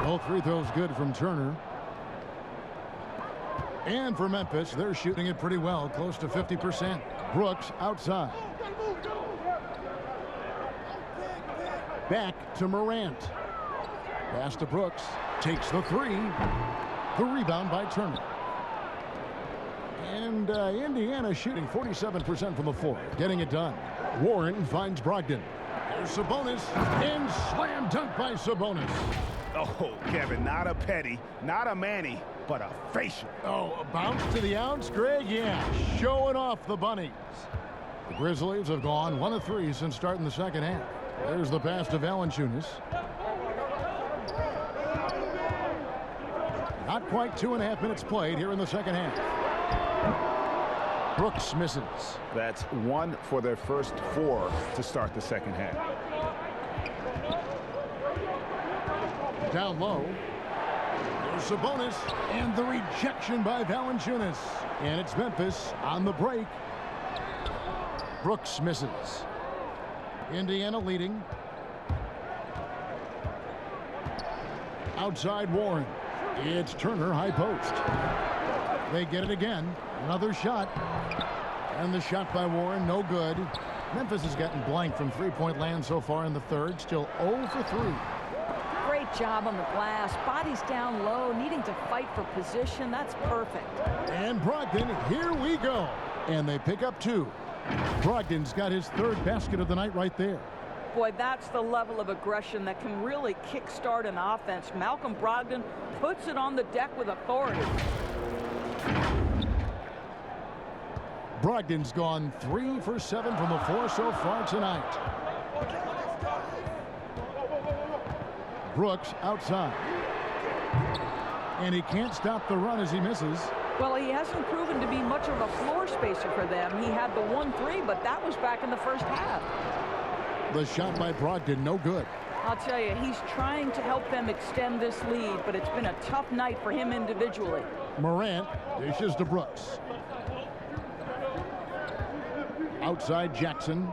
Both free throws good from Turner. And for Memphis, they're shooting it pretty well, close to 50%. Brooks outside. Back to Morant. Pass to Brooks. Takes the 3. The rebound by Turner. And Indiana shooting 47% from the floor. Getting it done. Warren finds Brogdon. There's Sabonis. And slam dunk by Sabonis. Oh, Kevin, not a petty, not a Manny, but a facial. Oh, a bounce to the outs, Greg? Yeah, showing off the bunnies. The Grizzlies have gone 1 of 3 since starting the second half. There's the pass to Valanciunas. Not quite 2.5 minutes played here in the second half. Brooks misses. That's 1 for their first 4 to start the second half. Down low. There's Sabonis. And the rejection by Valanciunas. And it's Memphis on the break. Brooks misses. Indiana leading. Outside Warren. It's Turner, high post. They get it again. Another shot. And the shot by Warren, no good. Memphis has gotten blank from three-point land so far in the third. Still 0 for 3. Great job on the glass. Bodies down low, needing to fight for position. That's perfect. And Brogdon, here we go. And they pick up 2. Brogdon's got his 3rd basket of the night right there. Boy, that's the level of aggression that can really kickstart an offense. Malcolm Brogdon puts it on the deck with authority. Brogdon's gone 3 for 7 from the floor so far tonight. Brooks outside. And he can't stop the run as he misses. Well, he hasn't proven to be much of a floor spacer for them. He had the 1-3, but that was back in the first half. The shot by Brogdon, no good. I'll tell you, he's trying to help them extend this lead, but it's been a tough night for him individually. Morant dishes to Brooks. Outside Jackson.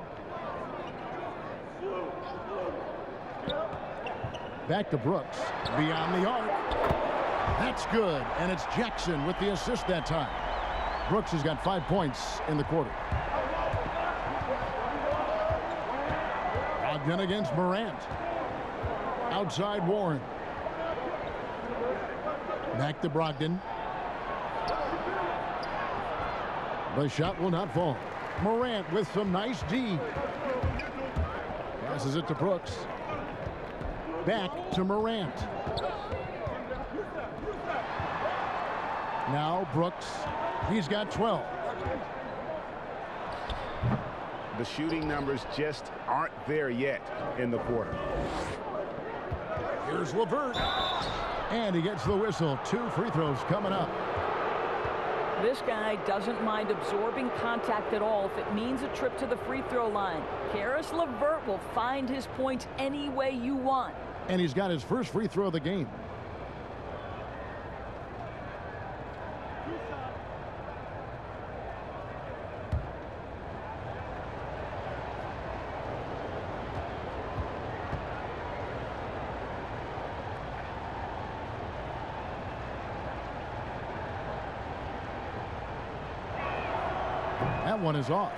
Back to Brooks. Beyond the arc. That's good. And it's Jackson with the assist that time. Brooks has got 5 points in the quarter. Brogdon against Morant. Outside Warren. Back to Brogdon. The shot will not fall. Morant with some nice D. Passes it to Brooks. Back to Morant. Now Brooks. He's got 12. The shooting numbers just aren't there yet in the quarter. Here's LeVert. And he gets the whistle. 2 free throws coming up. This guy doesn't mind absorbing contact at all if it means a trip to the free throw line. Caris LeVert will find his points any way you want. And he's got his first free throw of the game. That one is off.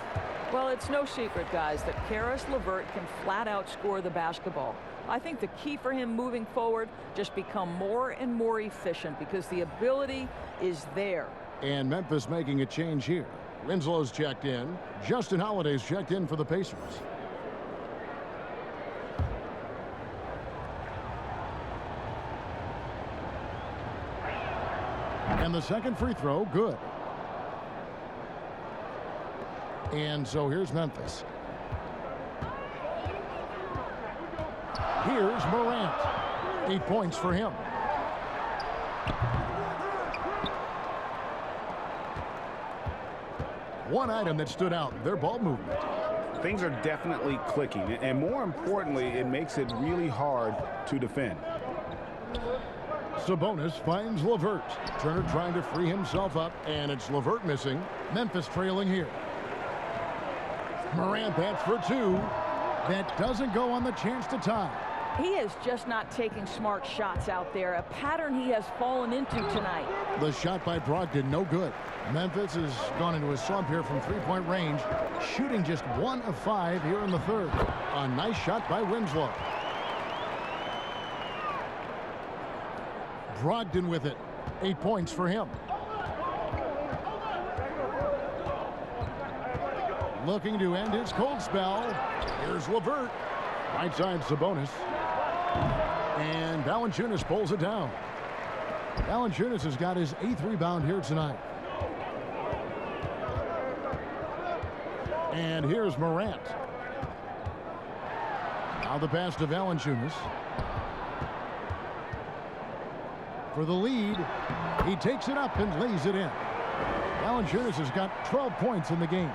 Well, it's no secret, guys, that Caris LeVert can flat out score the basketball. I think the key for him moving forward, just become more and more efficient because the ability is there. And Memphis making a change here. Winslow's checked in. Justin Holiday's checked in for the Pacers. And the second free throw, good. And so here's Memphis. Here's Morant. 8 points for him. One item that stood out, their ball movement. Things are definitely clicking, and more importantly, it makes it really hard to defend. Sabonis finds LeVert. Turner trying to free himself up, and it's LeVert missing. Memphis trailing here. Morant bats for 2. That doesn't go on the chance to tie. He is just not taking smart shots out there, a pattern he has fallen into tonight. The shot by Brogdon, no good. Memphis has gone into a slump here from three-point range, shooting just 1 of 5 here in the third. A nice shot by Winslow. Brogdon with it. 8 points for him. Looking to end his cold spell. Here's LeVert. Right side Sabonis. And Valanciunas pulls it down. Valanciunas has got his 8th rebound here tonight. And here's Morant. Now the pass to Valanciunas. For the lead, he takes it up and lays it in. Valanciunas has got 12 points in the game.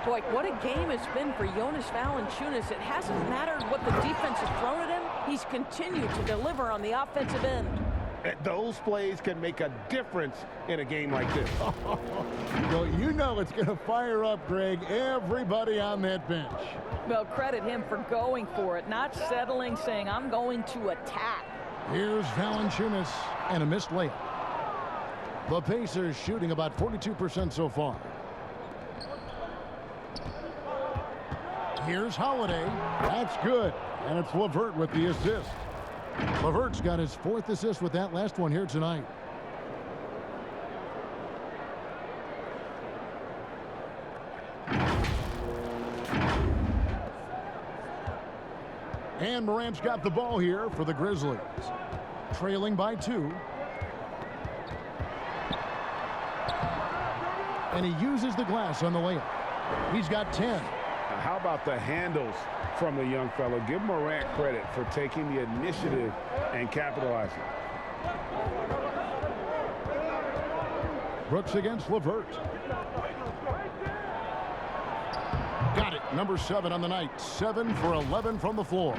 Boy, what a game it's been for Jonas Valanciunas. It hasn't mattered what the defense has thrown at him. He's continued to deliver on the offensive end. Those plays can make a difference in a game like this. Well, you know it's going to fire up, Greg, everybody on that bench. Well, credit him for going for it, not settling, saying, I'm going to attack. Here's Valanciunas and a missed layup. The Pacers shooting about 42% so far. Here's Holiday. That's good. And it's LeVert with the assist. LeVert's got his 4th assist with that last one here tonight. And Morant's got the ball here for the Grizzlies. Trailing by 2. And he uses the glass on the layup. He's got 10. How about the handles from the young fellow? Give Morant credit for taking the initiative and capitalizing. Brooks against LeVert. Got it. Number 7 on the night. 7 for 11 from the floor.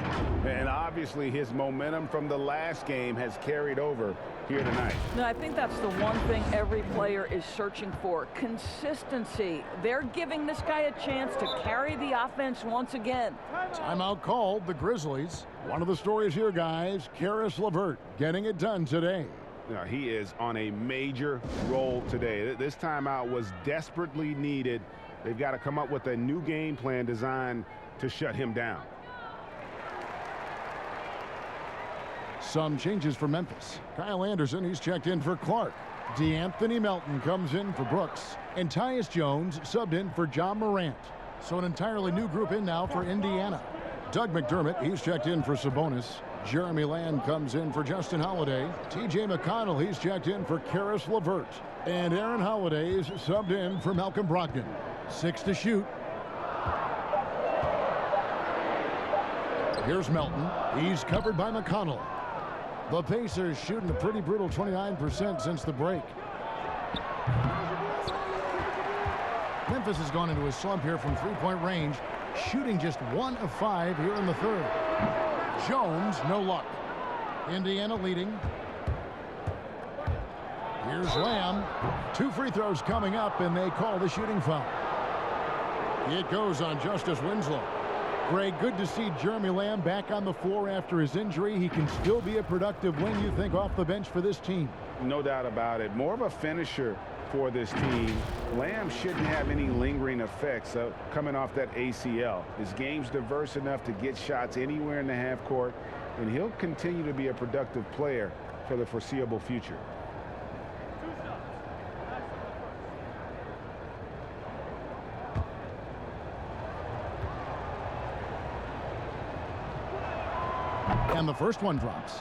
And obviously his momentum from the last game has carried over here tonight. No, I think that's the one thing every player is searching for. Consistency. They're giving this guy a chance to carry the offense once again. Timeout called. The Grizzlies. One of the stories here, guys. Caris LeVert getting it done today. Now, he is on a major roll today. This timeout was desperately needed. They've got to come up with a new game plan designed to shut him down. Some changes for Memphis. Kyle Anderson, he's checked in for Clark. DeAnthony Melton comes in for Brooks. And Tyus Jones subbed in for John Morant. So an entirely new group in now for Indiana. Doug McDermott, he's checked in for Sabonis. Jeremy Lamb comes in for Justin Holiday. T.J. McConnell, he's checked in for Caris LeVert. And Aaron Holiday is subbed in for Malcolm Brogdon. 6 to shoot. Here's Melton. He's covered by McConnell. The Pacers shooting a pretty brutal 29% since the break. Memphis has gone into a slump here from three-point range, shooting just 1 of 5 here in the third. Jones, no luck. Indiana leading. Here's Lamb. 2 free throws coming up, and they call the shooting foul. It goes on Justice Winslow. Greg, good to see Jeremy Lamb back on the floor after his injury. He can still be a productive wing, you think, off the bench for this team. No doubt about it. More of a finisher for this team. Lamb shouldn't have any lingering effects coming off that ACL. His game's diverse enough to get shots anywhere in the half court, and he'll continue to be a productive player for the foreseeable future. And the first one drops.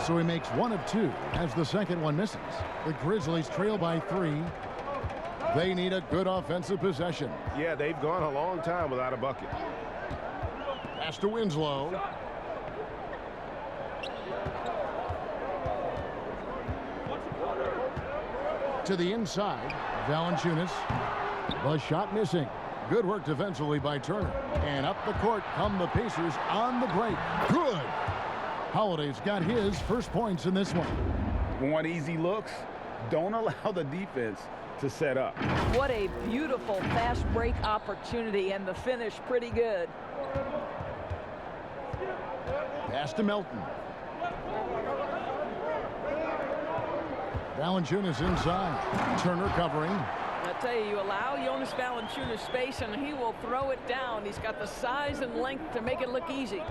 So he makes 1 of 2 as the second one misses. The Grizzlies trail by 3. They need a good offensive possession. Yeah, they've gone a long time without a bucket. Pass to Winslow. To the inside, Valanciunas. The shot missing. Good work defensively by Turner. And up the court come the Pacers on the break. Good. Holiday's got his first points in this one. Want easy looks? Don't allow the defense to set up. What a beautiful fast break opportunity, and the finish pretty good. Pass to Melton. Valanciunas inside. Turner covering. I tell you, you allow Jonas Valanciunas space and he will throw it down. He's got the size and length to make it look easy.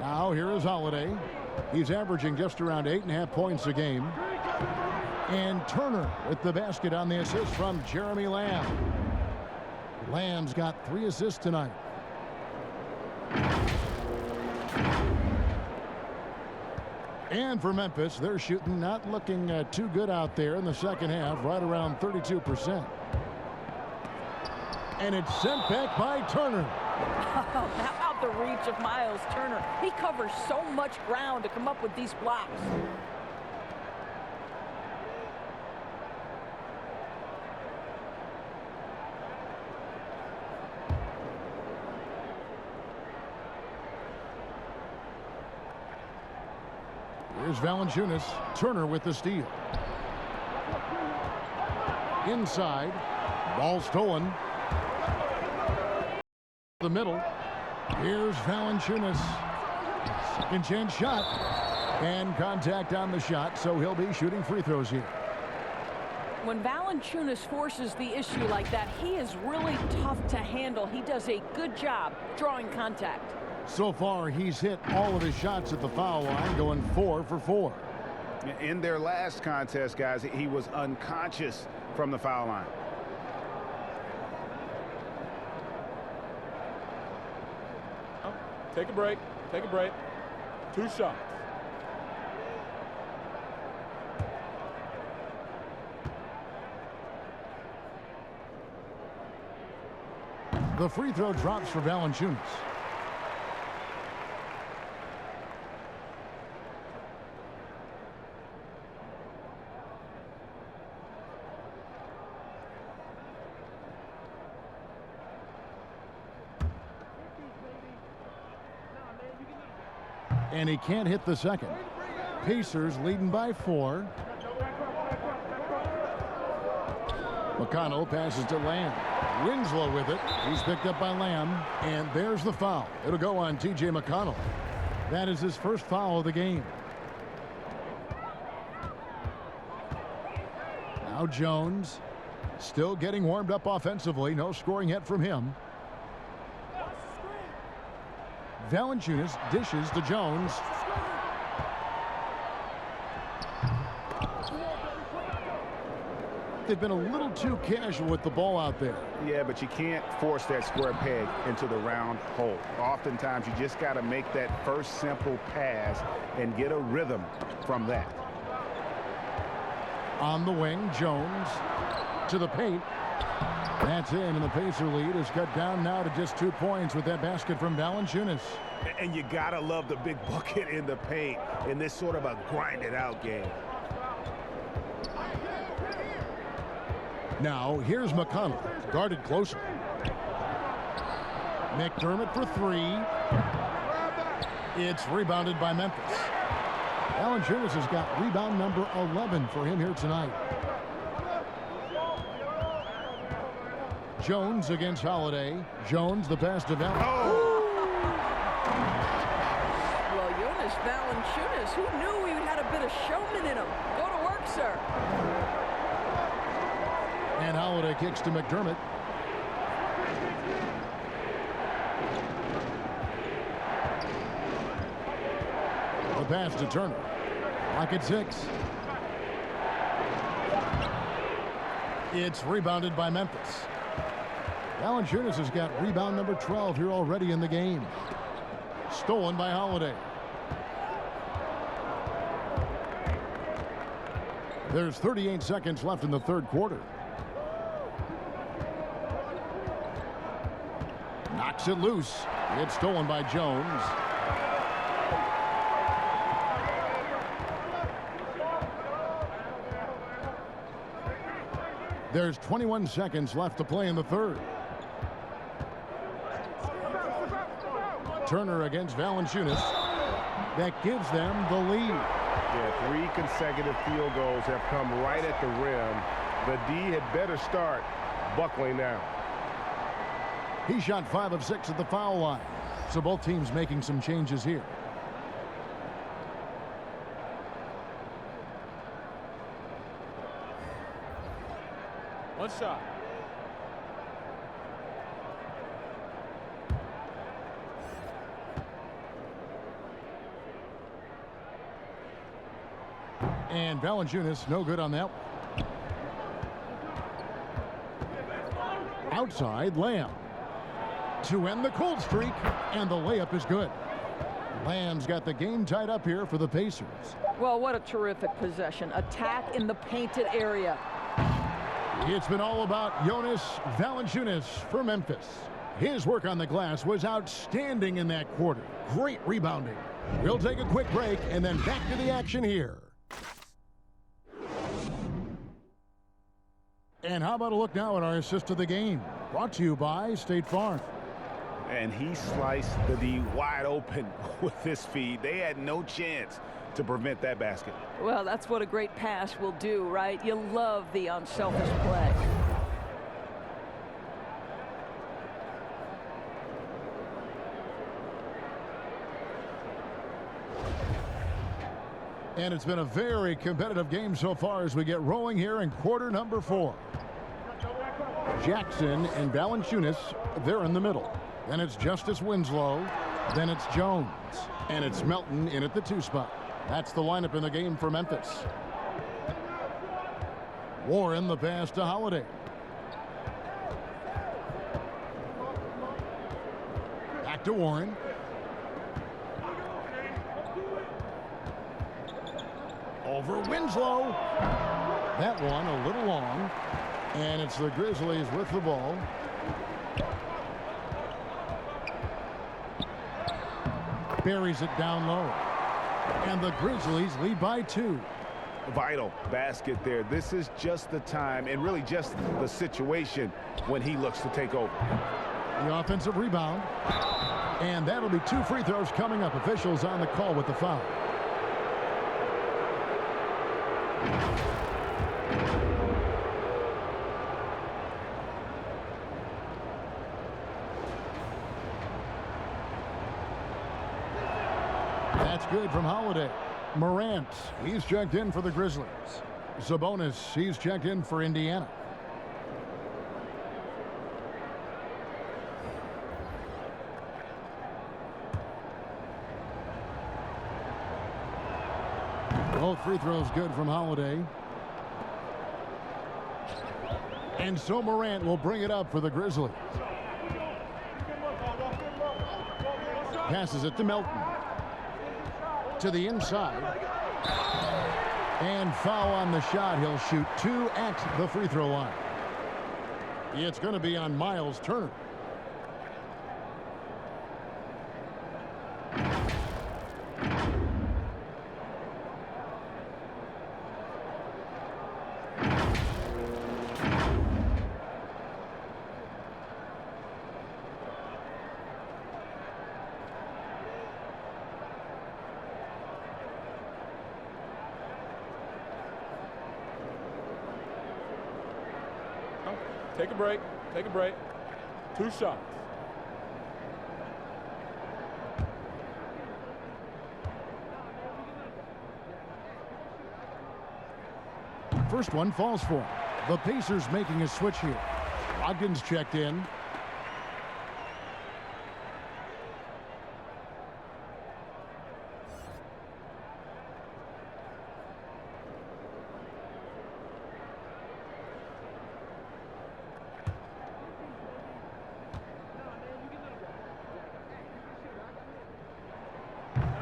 Now here is Holiday. He's averaging just around 8.5 points a game. And Turner with the basket on the assist from Jeremy Lamb. Lamb's got 3 assists tonight. And for Memphis, they're shooting not looking too good out there in the second half, right around 32%. And it's sent back by Turner. How about the reach of Miles Turner? He covers so much ground to come up with these blocks. Here's Valanciunas. Turner with the steal. Inside. Ball stolen. The middle. Here's Valanciunas. Second chance shot. And contact on the shot, so he'll be shooting free throws here. When Valanciunas forces the issue like that, he is really tough to handle. He does a good job drawing contact. So far, he's hit all of his shots at the foul line, going 4 for 4. In their last contest, guys, he was unconscious from the foul line. Take a break. Take a break. 2 shots. The free throw drops for Valanciunas. And he can't hit the second. Pacers leading by 4. McConnell passes to Lamb. Winslow with it. He's picked up by Lamb. And there's the foul. It'll go on T.J. McConnell. That is his first foul of the game. Now Jones. Still getting warmed up offensively. No scoring yet from him. Valanciunas dishes to Jones. They've been a little too casual with the ball out there. Yeah, but you can't force that square peg into the round hole. Oftentimes, you just got to make that first simple pass and get a rhythm from that. On the wing, Jones to the paint. That's in, and the Pacer lead is cut down now to just 2 points with that basket from Valanciunas. And you got to love the big bucket in the paint in this sort of a grinded-out game. Now, here's McConnell, guarded closer. McDermott for 3. It's rebounded by Memphis. Valanciunas has got rebound number 11 for him here tonight. Jones against Holiday. Jones, the pass to Valanciunas. Well, Jonas Valanciunas, who knew he had a bit of showman in him? Go to work, sir. And Holiday kicks to McDermott. The pass to Turner. Lock at 6. It's rebounded by Memphis. Valanciunas has got rebound number 12 here already in the game. Stolen by Holiday. There's 38 seconds left in the third quarter. Knocks it loose. It's stolen by Jones. There's 21 seconds left to play in the third. Turner against Valanciunas. That gives them the lead. Yeah, 3 consecutive field goals have come right at the rim. The D had better start buckling down. He shot 5 of 6 at the foul line. So both teams making some changes here. One shot. And Valanciunas, no good on that one. Outside, Lamb. To end the cold streak, and the layup is good. Lamb's got the game tied up here for the Pacers. Well, what a terrific possession. Attack in the painted area. It's been all about Jonas Valanciunas for Memphis. His work on the glass was outstanding in that quarter. Great rebounding. We'll take a quick break and then back to the action here. And how about a look now at our assist of the game? Brought to you by State Farm. And he sliced the D wide open with this feed. They had no chance to prevent that basket. Well, that's what a great pass will do, right? You love the unselfish play. And it's been a very competitive game so far as we get rolling here in quarter number 4. Jackson and Valanciunas, they're in the middle. Then it's Justice Winslow. Then it's Jones. And it's Melton in at the 2 spot. That's the lineup in the game for Memphis. Warren the pass to Holiday. Back to Warren. Over Winslow. That one a little long. And it's the Grizzlies with the ball. Buries it down low. And the Grizzlies lead by 2. Vital basket there. This is just the time and really just the situation when he looks to take over. The offensive rebound. And that'll be 2 free throws coming up. Officials on the call with the foul. That's good from Holiday. Morant, he's checked in for the Grizzlies. Sabonis, he's checked in for Indiana. Both free throws good from Holiday. And so Morant will bring it up for the Grizzlies. Passes it to Melton. To the inside. And foul on the shot. He'll shoot 2 at the free throw line. It's going to be on Miles Turner. Take a break. Take a break. 2 shots. First one falls for him. The Pacers making a switch here. Brogdon's checked in.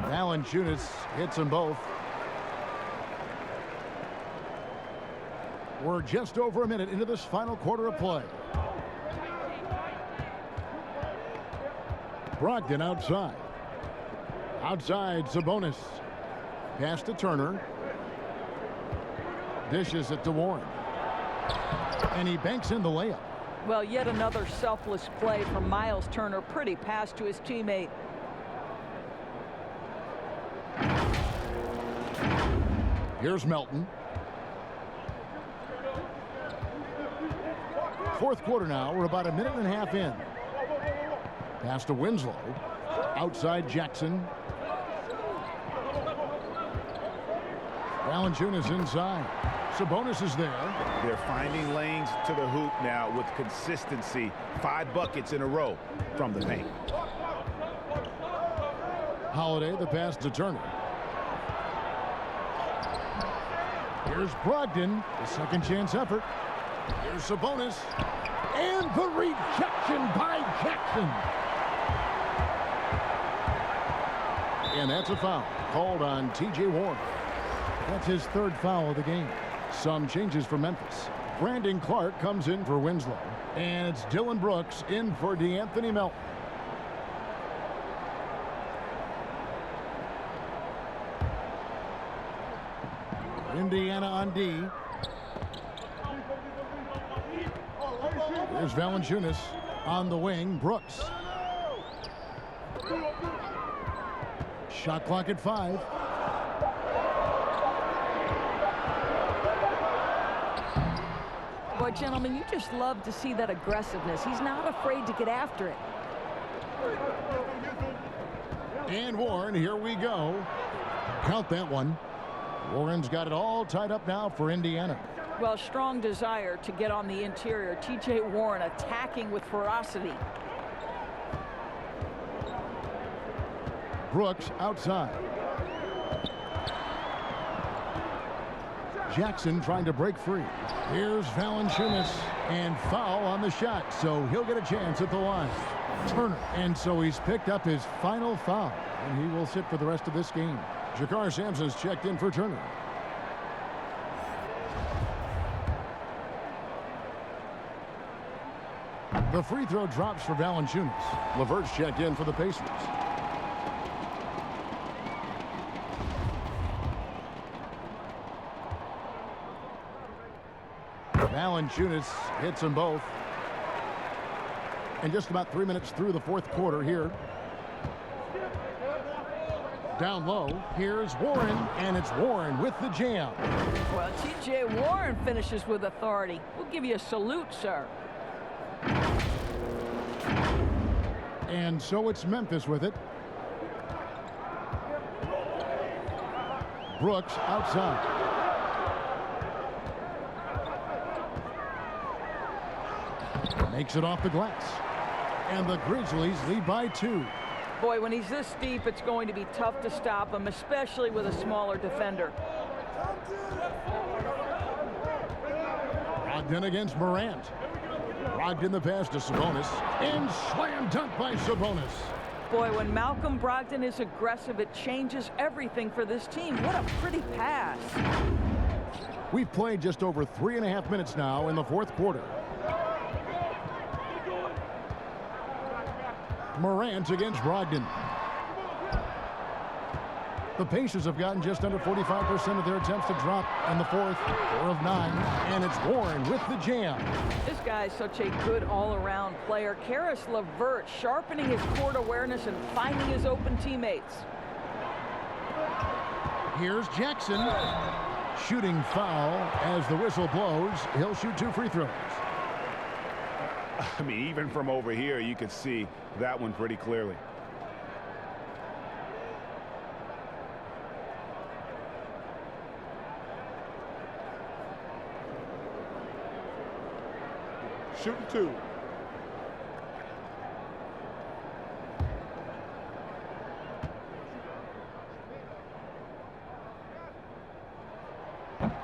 Valanciunas hits them both. We're just over a minute into this final quarter of play. Brogdon outside. Outside, Sabonis. Pass to Turner. Dishes it to Warren. And he banks in the layup. Well, yet another selfless play from Miles Turner. Pretty pass to his teammate. Here's Melton. Fourth quarter now. We're about a minute and a half in. Pass to Winslow. Outside Jackson. Valanciunas inside. Sabonis is there. They're finding lanes to the hoop now with consistency. 5 buckets in a row from the paint. Holiday, the pass to Turner. Here's Brogdon, the second chance effort. Here's Sabonis. And the rejection by Jackson. And that's a foul called on T.J. Warren. That's his 3rd foul of the game. Some changes for Memphis. Brandon Clark comes in for Winslow. And it's Dylan Brooks in for DeAnthony Melton. Indiana on D. There's Valanciunas on the wing. Brooks. Shot clock at 5. Boy, gentlemen, you just love to see that aggressiveness. He's not afraid to get after it. And Warren, here we go. Count that one. Warren's got it all tied up now for Indiana. Well, strong desire to get on the interior. T.J. Warren attacking with ferocity. Brooks outside. Jackson trying to break free. Here's Valanciunas, and foul on the shot, so he'll get a chance at the line. Turner, and so he's picked up his final foul, and he will sit for the rest of this game. Jakar Sampson's checked in for Turner. The free throw drops for Valanciunas. LeVert's checked in for the Pacers. Valanciunas hits them both. And just about 3 minutes through the fourth quarter here. Down low, here's Warren, and it's Warren with the jam. Well, T.J. Warren finishes with authority. We'll give you a salute, sir. And so it's Memphis with it. Brooks outside. Makes it off the glass. And the Grizzlies lead by 2. Boy, when he's this deep, it's going to be tough to stop him, especially with a smaller defender. Brogdon against Morant. Brogdon the pass to Sabonis. And slam dunk by Sabonis. Boy, when Malcolm Brogdon is aggressive, it changes everything for this team. What a pretty pass. We've played just over 3.5 minutes now in the fourth quarter. Morant against Brogdon. The Pacers have gotten just under 45% of their attempts to drop in the fourth, 4 of 9, and it's Warren with the jam. This guy's such a good all-around player. Karis LeVert sharpening his court awareness and finding his open teammates. Here's Jackson. Shooting foul as the whistle blows. He'll shoot 2 free throws. I mean, even from over here, you could see that one pretty clearly. Shooting 2.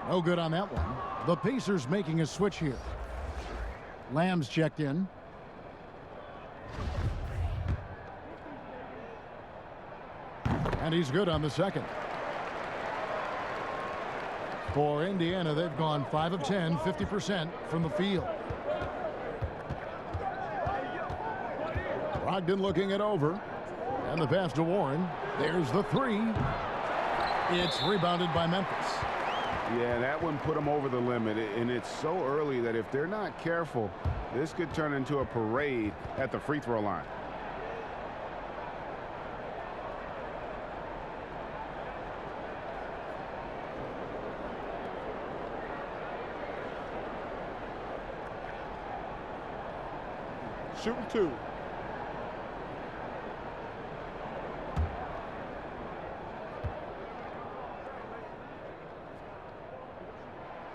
No good on that one. The Pacers making a switch here. Lamb's checked in. And he's good on the second. For Indiana, they've gone 5 of 10, 50% from the field. Brogdon looking it over. And the pass to Warren. There's the 3. It's rebounded by Memphis. Yeah, that one put them over the limit, and it's so early that if they're not careful, this could turn into a parade at the free throw line. Shooting 2.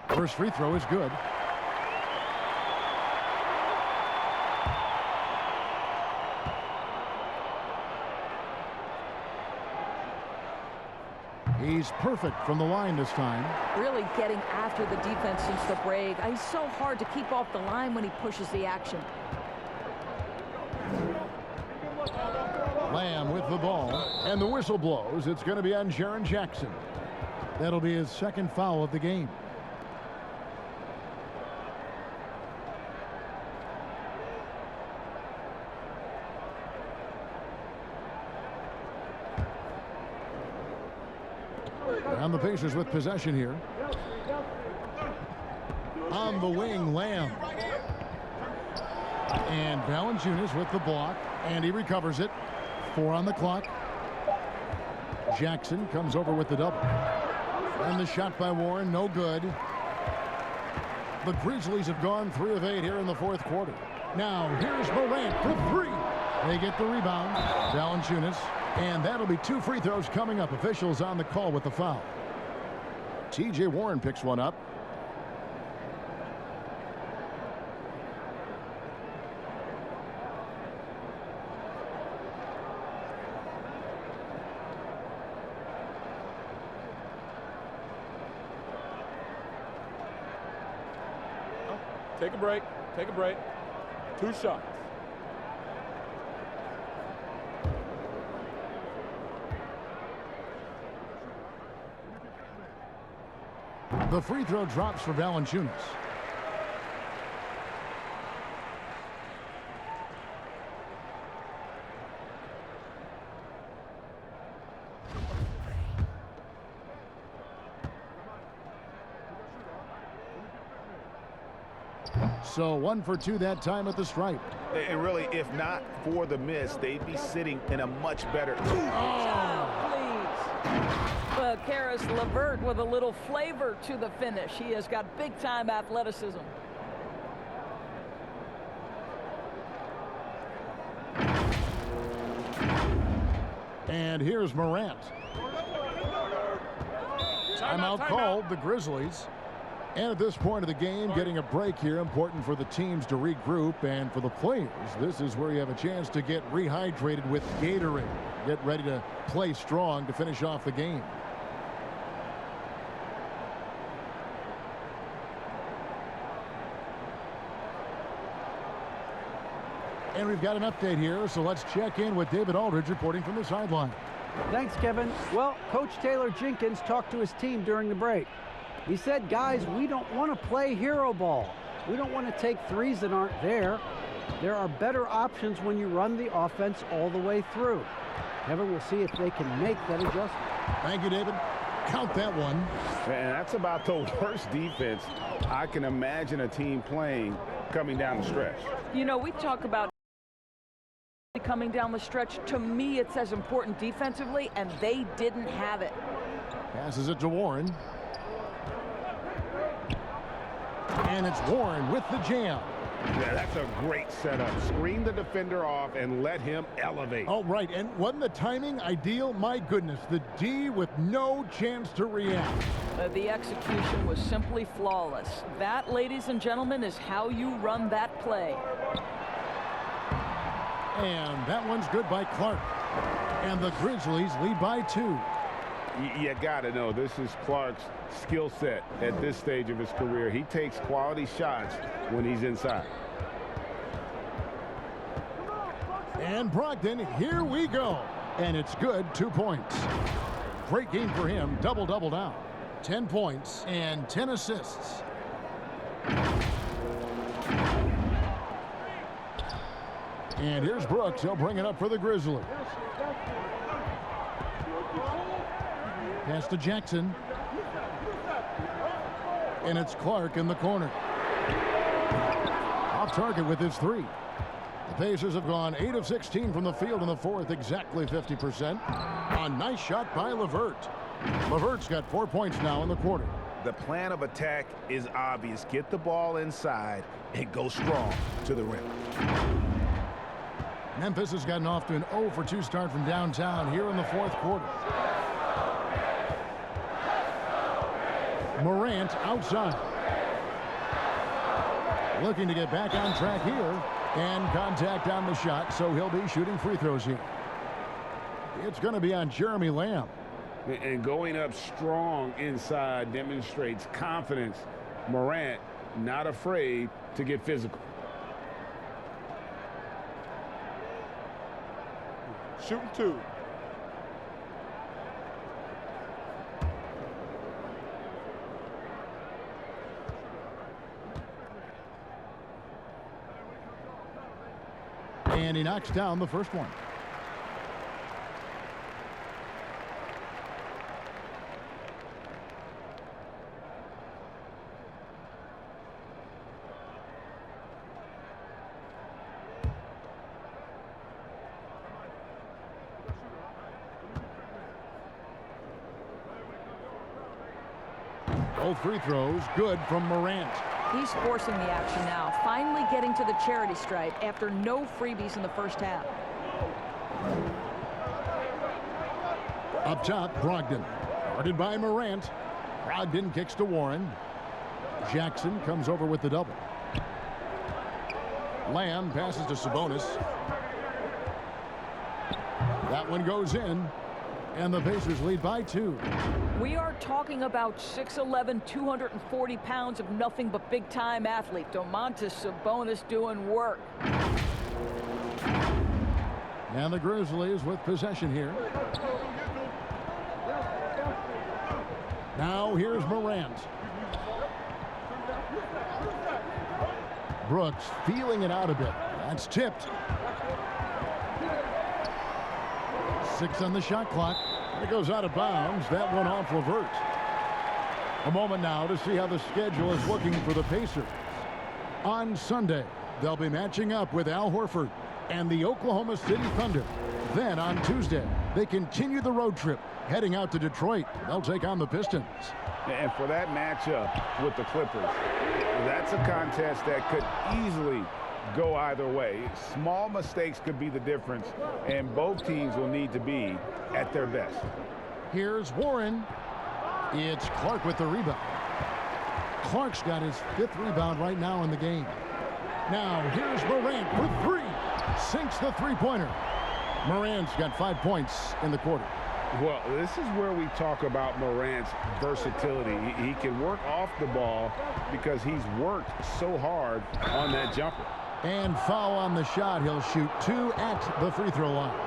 First free throw is good. He's perfect from the line this time. Really getting after the defense since the break. He's so hard to keep off the line when he pushes the action. Lamb with the ball, and the whistle blows. It's going to be on Jaren Jackson. That'll be his second foul of the game. And the Pacers with possession here. On the wing, Lamb. And Valanciunas with the block, and he recovers it. 4 on the clock. Jackson comes over with the double. And the shot by Warren, no good. The Grizzlies have gone 3 of 8 here in the fourth quarter. Now, here's Morant for 3. They get the rebound. Valanciunas. And that'll be 2 free throws coming up. Officials on the call with the foul. T.J. Warren picks one up. Take a break. Take a break. 2 shots. The free throw drops for Valanciunas. So 1 for 2 that time at the stripe. And really, if not for the miss, they'd be sitting in a much better. But Karis LeVert with a little flavor to the finish. He has got big-time athleticism. And here's Morant. Timeout called, the Grizzlies. And at this point of the game, getting a break here, important for the teams to regroup, and for the players, this is where you have a chance to get rehydrated with Gatorade. Get ready to play strong to finish off the game. And we've got an update here, so let's check in with David Aldridge reporting from the sideline. Thanks, Kevin. Well, Coach Taylor Jenkins talked to his team during the break. He said, guys, we don't want to play hero ball. We don't want to take threes that aren't there. There are better options when you run the offense all the way through. Kevin, we'll see if they can make that adjustment. Thank you, David. Count that one. And that's about the worst defense I can imagine a team playing coming down the stretch. You know, we talk about coming down the stretch. To me, it's as important defensively, and they didn't have it. Passes it to Warren. And it's Warren with the jam. Yeah, that's a great setup. Screen the defender off and let him elevate. Oh, right. And wasn't the timing ideal? My goodness, the D with no chance to react. The execution was simply flawless. That, ladies and gentlemen, is how you run that play. And that one's good by Clark. And the Grizzlies lead by 2. You got to know, this is Clark's skill set at this stage of his career. He takes quality shots when he's inside. And Brogdon, here we go. And it's good, 2 points. Great game for him, double-double down. 10 points and 10 assists. And here's Brooks. He'll bring it up for the Grizzlies. Pass to Jackson. And it's Clark in the corner. Off target with his 3. The Pacers have gone 8 of 16 from the field in the fourth, exactly 50%. A nice shot by LeVert. LeVert's got 4 points now in the quarter. The plan of attack is obvious. Get the ball inside and go strong to the rim. Memphis has gotten off to an 0 for 2 start from downtown here in the fourth quarter. Morant outside. Looking to get back on track here. And contact on the shot, so he'll be shooting free throws here. It's going to be on Jeremy Lamb. And going up strong inside demonstrates confidence. Morant not afraid to get physical. Shooting 2. And he knocks down the first one. Both free throws good from Morant. He's forcing the action now, finally getting to the charity stripe after no freebies in the first half. Up top, Brogdon. Guarded by Morant. Brogdon kicks to Warren. Jackson comes over with the double. Lamb passes to Sabonis. That one goes in, and the Pacers lead by 2. We are talking about 6'11", 240 pounds of nothing but big-time athlete. Domantas Sabonis doing work. And the Grizzlies with possession here. Now here's Morant. Brooks feeling it out a bit. That's tipped. 6 on the shot clock. It goes out of bounds. That one off Levert. A moment now to see how the schedule is looking for the Pacers. On Sunday, they'll be matching up with Al Horford and the Oklahoma City Thunder. Then on Tuesday, they continue the road trip, heading out to Detroit. They'll take on the Pistons. And for that matchup with the Clippers, that's a contest that could easily go either way. Small mistakes could be the difference, and both teams will need to be at their best. Here's Warren. It's Clark with the rebound. Clark's got his 5th rebound right now in the game. Now here's Morant with 3. Sinks the three-pointer. Morant's got 5 points in the quarter. Well, this is where we talk about Morant's versatility. He can work off the ball because he's worked so hard on that jumper. And foul on the shot. He'll shoot 2 at the free throw line.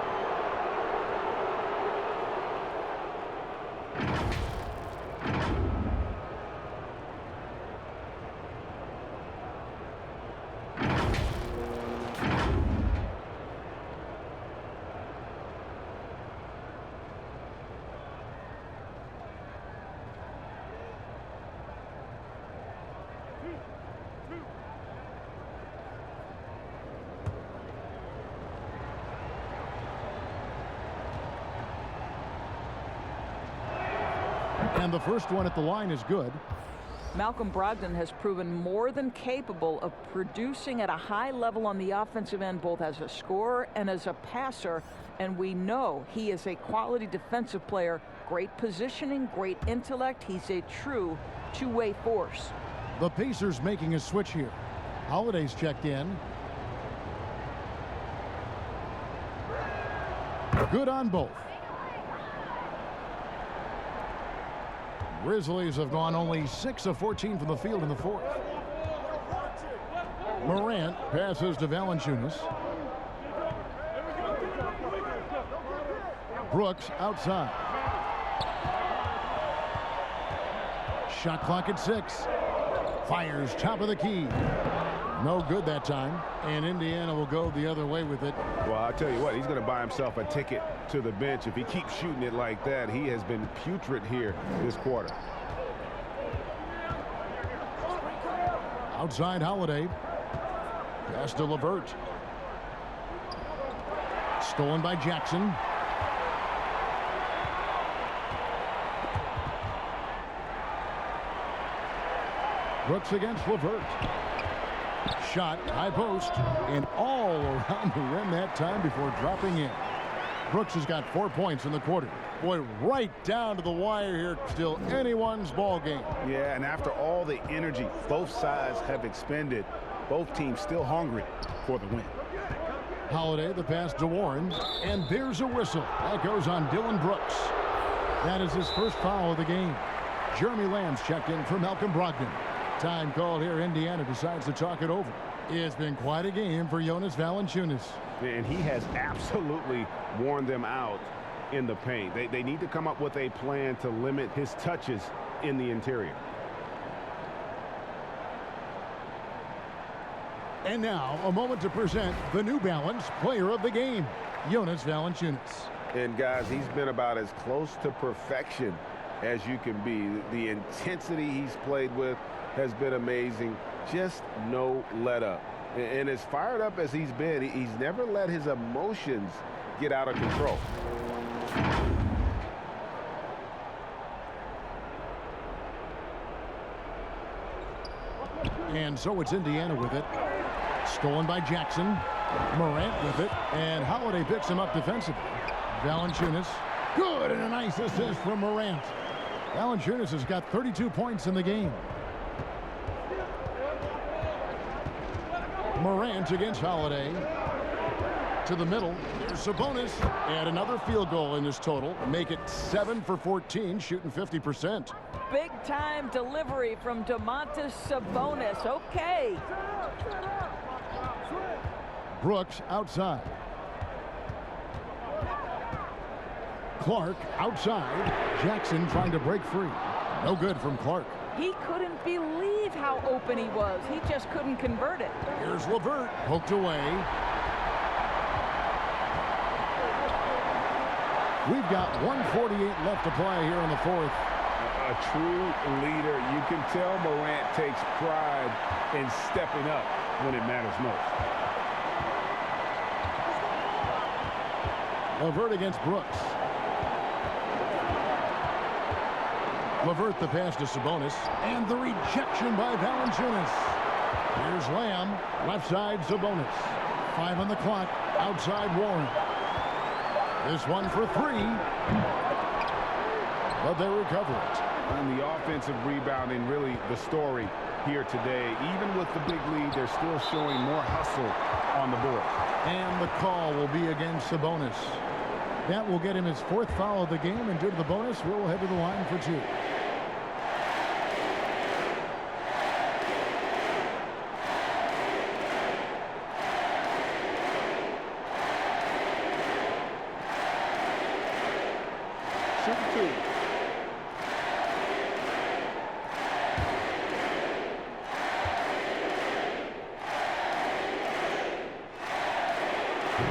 And the first one at the line is good. Malcolm Brogdon has proven more than capable of producing at a high level on the offensive end, both as a scorer and as a passer. And we know he is a quality defensive player. Great positioning, great intellect. He's a true two-way force. The Pacers making a switch here. Holiday's checked in. Good on both. Grizzlies have gone only 6 of 14 from the field in the fourth. Morant passes to Valanciunas. Brooks outside. Shot clock at 6. Fires top of the key. No good that time. And Indiana will go the other way with it. Well, I'll tell you what, he's going to buy himself a ticket to the bench. If he keeps shooting it like that, he has been putrid here this quarter. Outside Holiday. Pass to Levert. Stolen by Jackson. Brooks against Levert. Shot, high post, and all around the rim that time before dropping in. Brooks has got 4 points in the quarter. Boy, right down to the wire here. Still anyone's ball game. Yeah, and after all the energy both sides have expended, both teams still hungry for the win. Holiday, the pass to Warren, and there's a whistle. That goes on Dylan Brooks. That is his first foul of the game. Jeremy Lamb's checked in for Malcolm Brogdon. Time called here. Indiana decides to talk it over. It's been quite a game for Jonas Valanciunas. And he has absolutely worn them out in the paint. They need to come up with a plan to limit his touches in the interior. And now, a moment to present the New Balance Player of the Game, Jonas Valanciunas. And guys, he's been about as close to perfection as you can be. The intensity he's played with has been amazing. Just no let up. And as fired up as he's been, he's never let his emotions get out of control. And so it's Indiana with it. Stolen by Jackson. Morant with it. And Holiday picks him up defensively. Valanciunas. Good, and a nice assist from Morant. Valanciunas has got 32 points in the game. Morant against Holiday. To the middle. Here's Sabonis. And another field goal in this total. Make it 7 for 14, shooting 50%. Big-time delivery from Domantas Sabonis. Okay. Brooks outside. Clark outside. Jackson trying to break free. No good from Clark. He couldn't believe how open he was. He just couldn't convert it. Here's LeVert. Poked away. We've got 1:48 left to play here in the fourth. A true leader. You can tell Morant takes pride in stepping up when it matters most. LeVert against Brooks. LeVert the pass to Sabonis. And the rejection by Valanciunas. Here's Lamb. Left side Sabonis. 5 on the clock. Outside Warren. This one for 3. But they recover it. And the offensive rebounding, really the story here today. Even with the big lead, they're still showing more hustle on the board. And the call will be against Sabonis. That will get him his 4th foul of the game, and due to the bonus, we'll head to the line for 2.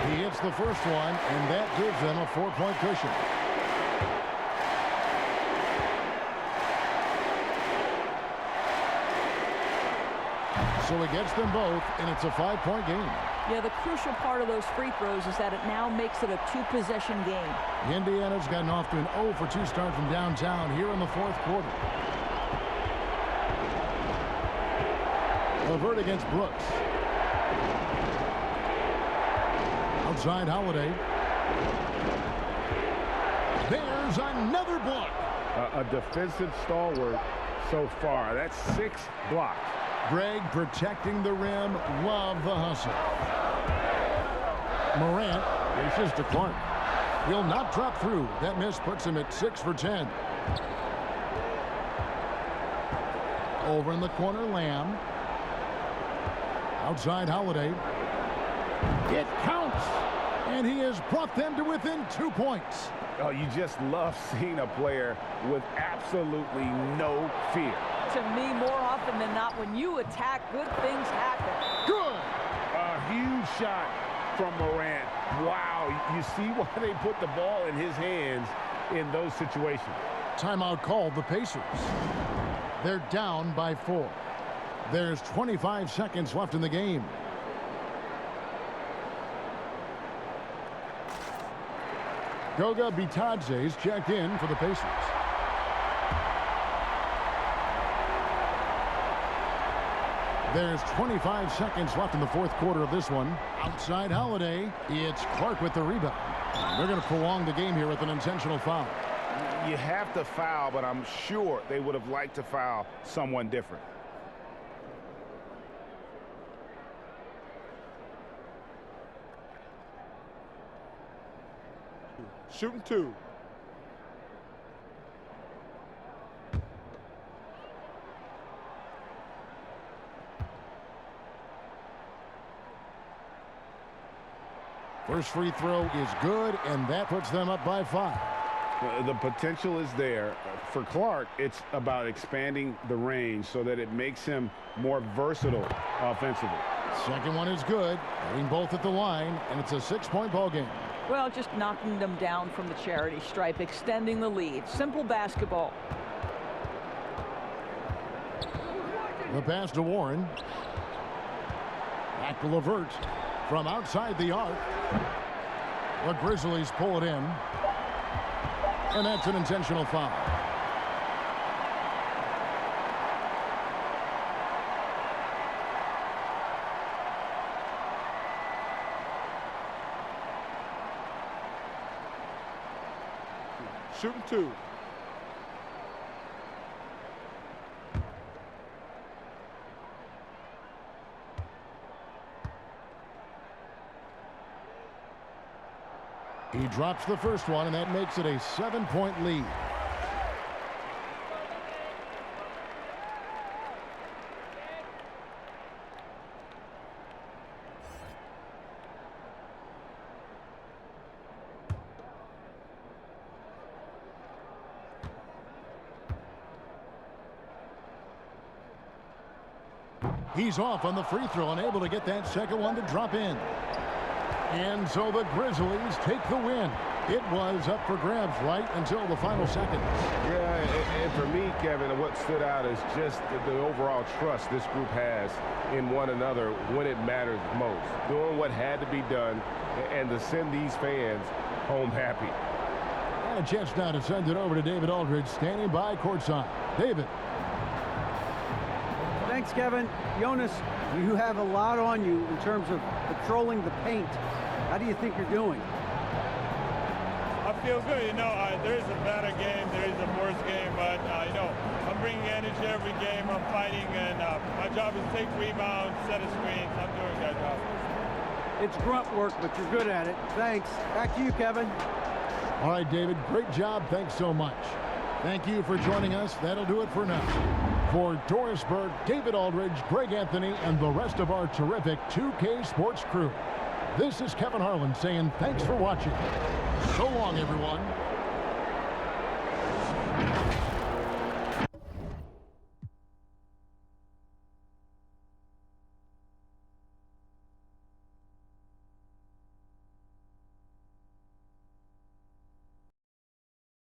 He hits the first one, and that gives them a 4-point cushion. So he gets them both, and it's a 5-point game. Yeah, the crucial part of those free throws is that it now makes it a 2-possession game. Indiana's gotten off to an 0 for 2 start from downtown here in the 4th quarter. LeVert against Brooks. Outside Holiday. There's another block. A defensive stalwart so far. That's 6 blocks. Greg protecting the rim. Love the hustle. Morant dishes to Clark. He'll not drop through. That miss puts him at 6 for 10. Over in the corner, Lamb. Outside Holiday. It counts. And he has brought them to within 2 points. Oh, you just love seeing a player with absolutely no fear. To me, more often than not, when you attack, good things happen. Good. A huge shot from Morant. Wow, you see why they put the ball in his hands in those situations. Timeout called the Pacers. They're down by 4. There's 25 seconds left in the game. Goga Bitadze's checked in for the Pacers. There's 25 seconds left in the 4th quarter of this one. Outside Holiday, it's Clark with the rebound. They're going to prolong the game here with an intentional foul. You have to foul, but I'm sure they would have liked to foul someone different. Shooting 2. First free throw is good, and that puts them up by 5. The potential is there. For Clark, it's about expanding the range so that it makes him more versatile offensively. Second one is good. Hitting both at the line, and it's a 6-point ball game. Well, just knocking them down from the charity stripe, extending the lead. Simple basketball. The pass to Warren. Back to LeVert from outside the arc. The Grizzlies pull it in. And that's an intentional foul. shooting 2. He drops the first one, and that makes it a 7-point lead. He's off on the free throw and able to get that second one to drop in. And so the Grizzlies take the win. It was up for grabs right until the final seconds. Yeah, and for me, Kevin, what stood out is just the overall trust this group has in one another when it matters most. Doing what had to be done and to send these fans home happy. And a chance now to send it over to David Aldridge, standing by courtside. David. Thanks, Kevin. Jonas, you have a lot on you in terms of patrolling the paint. How do you think you're doing? I feel good. You know, there is a better game, there is a worse game, but, you know, I'm bringing energy every game. I'm fighting, and my job is to take rebounds, set a screens. I'm doing that job. It's grunt work, but you're good at it. Thanks. Back to you, Kevin. All right, David, great job. Thanks so much. Thank you for joining us. That'll do it for now. For Doris Berg, David Aldridge, Greg Anthony, and the rest of our terrific 2K Sports crew, this is Kevin Harlan saying thanks for watching. So long, everyone.